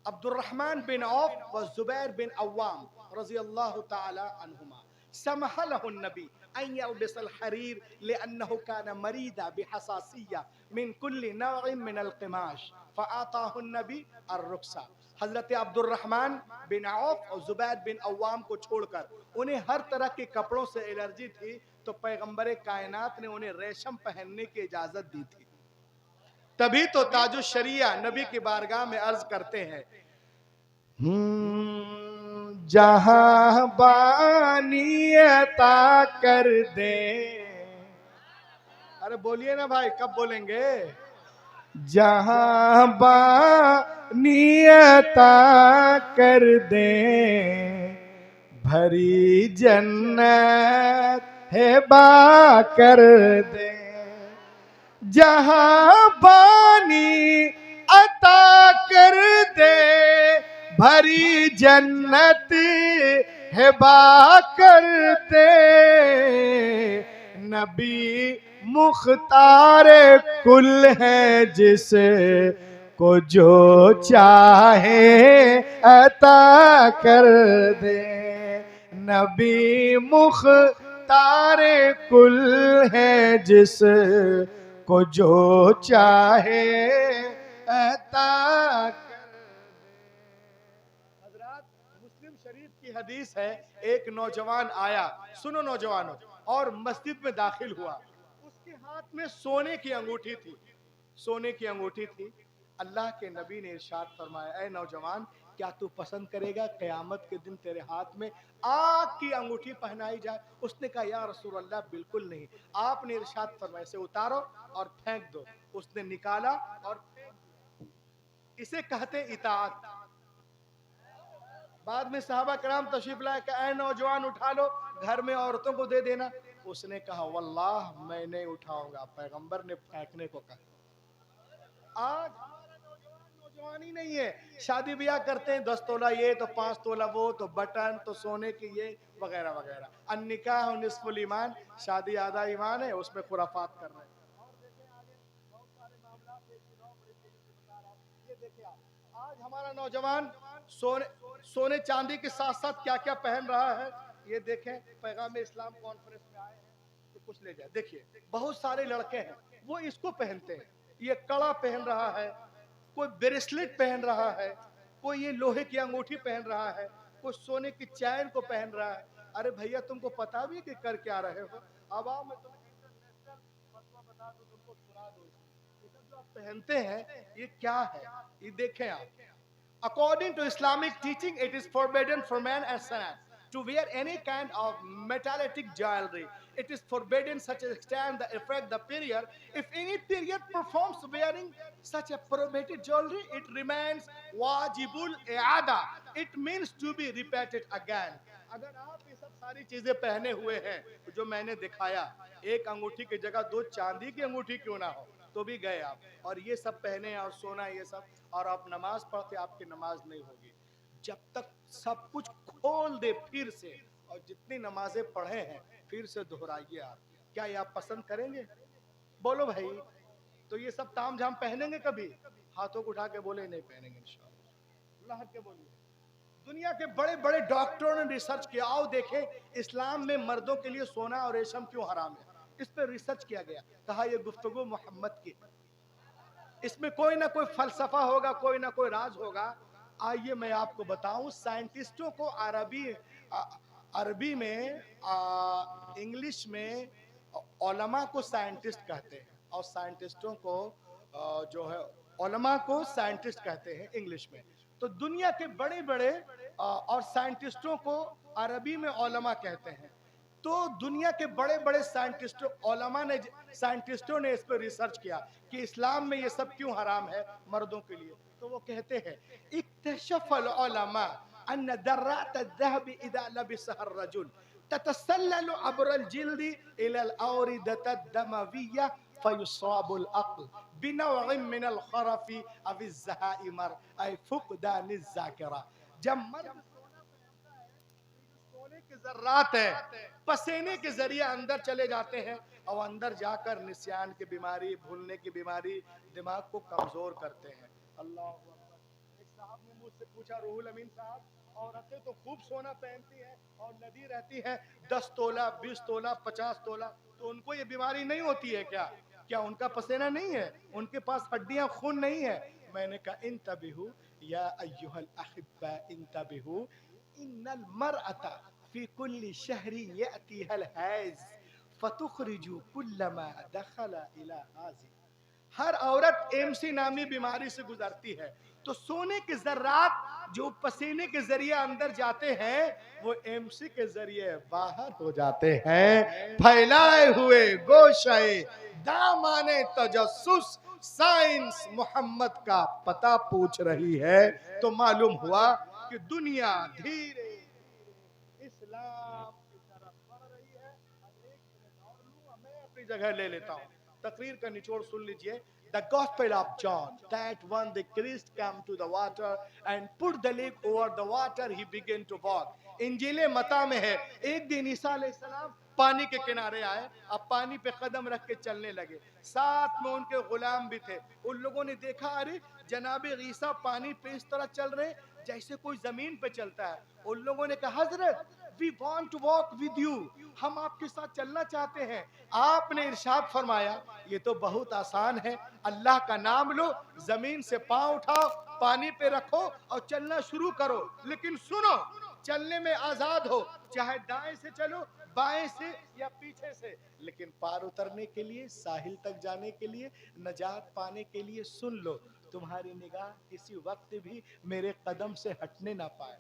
अब्दुर्रहमान बिन औफ व जुबैर बिन अव्वाम रज़ियल्लाहु ताला अन्हुमा समहलहु नबी अन यल्बिसल हरीर लिअन्नहु कान मरीदा बिहसासिया मिन कुल्ली नौइन मिनल क़िमाश फ़आताहु नबी अर्रुक्सा। हजरत अब्दुर्रहमान बिन औफ और जुबैर बिन अव्वाम को छोड़कर उन्हें हर तरह के कपड़ों से एलर्जी थी, तो पैगंबर कायनात ने उन्हें रेशम पहनने की इजाजत दी थी। तभी तो ताजुश शरिया नबी की बारगाह में अर्ज करते हैं, जहां बानी अता कर दे। अरे बोलिए ना भाई, कब बोलेंगे? जहां बानी अता कर दे, भरी जन्नत है बा कर दे। जहां बानी अता कर दे, भरी जन्नत है बा कर दे। नबी मुख्तार कुल है, जिस को जो चाहे अता कर दे। नबी मुख्तार कुल है, जिस को जो चाहे अता कर। हजरात, मुस्लिम शरीफ की हदीस है, एक नौजवान आया, सुनो नौजवानों, और मस्जिद में दाखिल हुआ। उसके हाथ में सोने की अंगूठी थी, सोने की अंगूठी थी। अल्लाह के नबी ने इरशाद फरमाया, ऐ नौजवान, क्या तू पसंद करेगा क़यामत के दिन तेरे हाथ में आग की अंगूठी पहनाई जाए? उसने कहा, या रसूल अल्लाह, बिल्कुल नहीं। आपने इरशाद फरमाया, इसे उतारो और फेंक दो। उसने निकाला और फेंक दिया। इसे कहते इताअत। बाद में सहाबा कराम तशरीफ लाए कि ऐ नौजवान उठा लो, घर में औरतों को दे देना। उसने कहा वल्लाह मैं नहीं उठाऊंगा, पैगंबर ने फेंकने को कहा। आज हमारा नौजवान ही नहीं है, शादी ब्याह करते हैं 10 तोला ये तो 5 तोला वो तो बटन तो सोने की ये वगैरह वगैरह। अन्निकाह निस्फुल ईमान, शादी आधा ईमान है, उसमें खुराफात कर रहे हैं। ये देखिए आज हमारा नौजवान सोने चांदी के साथ साथ क्या क्या पहन रहा है। ये देखें, पैगाम इस्लाम कॉन्फ्रेंस में आए हैं तो कुछ ले जाए। देखिए बहुत सारे लड़के हैं वो इसको पहनते हैं, ये कड़ा पहन रहा है, कोई ब्रेसलेट पहन रहा है, कोई ये लोहे की अंगूठी पहन रहा है, कोई सोने की चैन को पहन रहा है। अरे भैया तुमको पता भी कि कर क्या रहे हो? अब आओ मैं तुम्हें इंटरनेशनल फतवा बता दूं, तुमको सुना दूं। ये सब जो आप पहनते हैं ये क्या है? ये देखें आप, according to Islamic teaching, it is forbidden for man and son to wear any kind of metallic jewelry. It is forbidden such a extent that affect the period. If any period performs wearing such a prohibited jewelry, it remains wajibul i'ada. It means to be repeated again. अगर आप ये सब सारी चीजें पहने हुए हैं जो मैंने दिखाया, एक अंगूठी की जगह 2 चांदी की अंगूठी क्यों ना हो तो भी गए आप, और ये सब पहने और सोना ये सब, और आप नमाज पढ़ते आपकी नमाज नहीं होगी। जब तक सब कुछ खोल दे फिर से, और जितनी नमाजें पढ़े हैं फिर से दोहराइए आप। क्या ये आप पसंद करेंगे? बोलो भाई। तो ये सब ताम झाम पहनेंगे कभी? हाथों को उठा के बोले नहीं पहनेंगे इंशाअल्लाह। अल्लाह के बोलिए। दुनिया के बड़े बड़े डॉक्टरों ने रिसर्च किया, आओ देखें इस्लाम में मर्दों के लिए सोना और रेशम क्यों हराम है। इस पर रिसर्च किया गया, कहा यह गुफ्तगू मोहम्मद की, इसमें कोई ना कोई फलसफा होगा, कोई ना कोई राज होगा। आइए मैं आपको बताऊं, साइंटिस्टों को अरबी में इंग्लिश में उलमा को साइंटिस्ट कहते हैं, और साइंटिस्टों को जो है उलमा को साइंटिस्ट कहते हैं इंग्लिश में। तो दुनिया के बड़े बड़े और साइंटिस्टों को अरबी में उलमा कहते हैं। तो दुनिया के बड़े बड़े साइंटिस्टों ने इस पर रिसर्च किया कि इस्लाम में ये सब क्यों हराम है मर्दों के लिए। तो वो कहते हैं इक्तशफल उलमा अन्न दर्रात अज़्ज़हब इज़ा लबिसहा अर्रजुल ततसल्ललु अब्रल जिल्दी इलल औरिदत अद-दमविय्या फयुसाबुल अक्ल बिनौइन मिनल खरफी अव इज़्ज़हाइमर ay फुक़दान इज़्ज़ाकिरा। जब मर्द सोने के जर्रात है पसीने के जरिए अंदर चले जाते हैं, और अंदर जाकर निस्यान की बीमारी, भूलने की बीमारी, दिमाग को कमजोर करते हैं। अल्लाह अकबर। एक साहब ने मुझसे पूछा, रूहुल अमीन साहब, औरतें तो खूब सोना पहनती हैं और नदी रहती है 10 तोला 20 तोला 50 तोला, तो उनको ये बीमारी नहीं होती है क्या? क्या उनका पसीना नहीं है? उनके पास हड्डियां खून नहीं है? मैंने कहा इंतबिहु या अय्युहल अहिब्बा इंतबिहु इन्नल मरअता फी कुल्ली शहरी यअतीहल हैज फतुखरिजु कुल्लमा दखला इला हाज़ी। हर औरत एमसी नामी बीमारी से गुजरती है, तो सोने के जर्रात जो पसीने के जरिए अंदर जाते हैं वो एमसी के जरिए बाहर हो जाते हैं। फैलाए हुए गोशाए दामाने तजस्सुस साइंस मोहम्मद का पता पूछ रही है। तो मालूम हुआ कि दुनिया धीरे इस्लाम की तरफ बढ़ रही है। अब एक मिनट और लूं, मैं अपनी जगह ले लेता हूं। तकरीर का निचोड़ सुन लीजिए। The Gospel of John, that when the Christ came to the water and put the leg over the water, he began to walk. इंजीले मता में है, एक दिन ईसा अलैहिस्सलाम पानी के किनारे आए, अब पानी पे कदम रख के चलने लगे, साथ में उनके गुलाम भी थे। उन लोगों ने देखा अरे जनाबे ईसा पानी पे इस तरह चल रहे जैसे कोई जमीन पे चलता है। उन लोगों ने कहा हजरत we want to walk with you, हम आपके साथ चलना चाहते हैं। आपने इरशाद फरमाया ये तो बहुत आसान है, अल्लाह का नाम लो, जमीन से पांव उठाओ, पानी पे रखो और चलना शुरू करो। लेकिन सुनो, चलने में आजाद हो, चाहे दाएं से चलो, बाएं से या पीछे से, लेकिन पार उतरने के लिए, साहिल तक जाने के लिए, नजात पाने के लिए सुन लो, तुम्हारी निगाह किसी वक्त भी मेरे कदम से हटने ना पाए।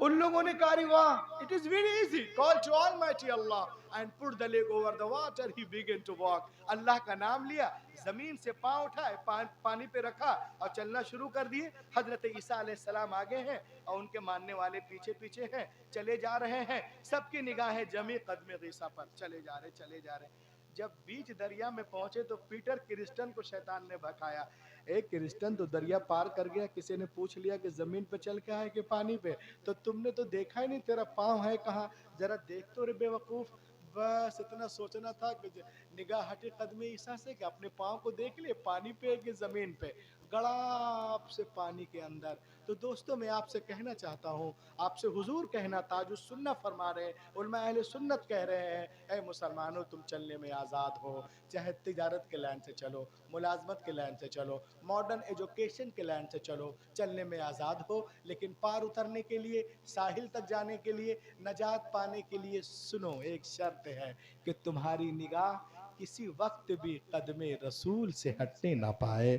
उन लोगों ने कहा, वाह, it is very easy, call to almighty Allah and put the leg over the water, he began to walk. Allah का नाम लिया, जमीन से पांव उठाए, पानी पे रखा और चलना शुरू कर दिए। हजरत ईसा अलैहिस्सलाम आगे हैं और उनके मानने वाले पीछे पीछे हैं, चले जा रहे हैं, सबकी निगाहें जमी कदम ईसा पर, चले जा रहे। जब बीच दरिया में पहुंचे तो पीटर क्रिस्टन को शैतान ने भकाया। एक क्रिस्टन तो दरिया पार कर गया, किसी ने पूछ लिया कि जमीन पे चल के आए कि पानी पे, तो तुमने तो देखा ही नहीं, तेरा पाँव है कहाँ, जरा देख तो रे बेवकूफ। बस इतना सोचना था कि निगाह हटे कदम ईसा से कि अपने पाँव को देख लिए, पानी पे कि जमीन पे, गड़ाप से पानी के अंदर। तो दोस्तों मैं आपसे कहना चाहता हूँ, आपसे हुजूर कहना ताजुस सुन्ना फरमा रहे हैं, उलमा अहले सुन्नत कह रहे हैं, ऐ मुसलमानों तुम चलने में आज़ाद हो, चाहे तिजारत के लाइन से चलो, मुलाजमत के लाइन से चलो, मॉडर्न एजुकेशन के लाइन से चलो, चलने में आज़ाद हो, लेकिन पार उतरने के लिए, साहिल तक जाने के लिए, नजात पाने के लिए सुनो, एक शर्त है कि तुम्हारी निगाह किसी वक्त भी कदमे रसूल से हटने ना पाए।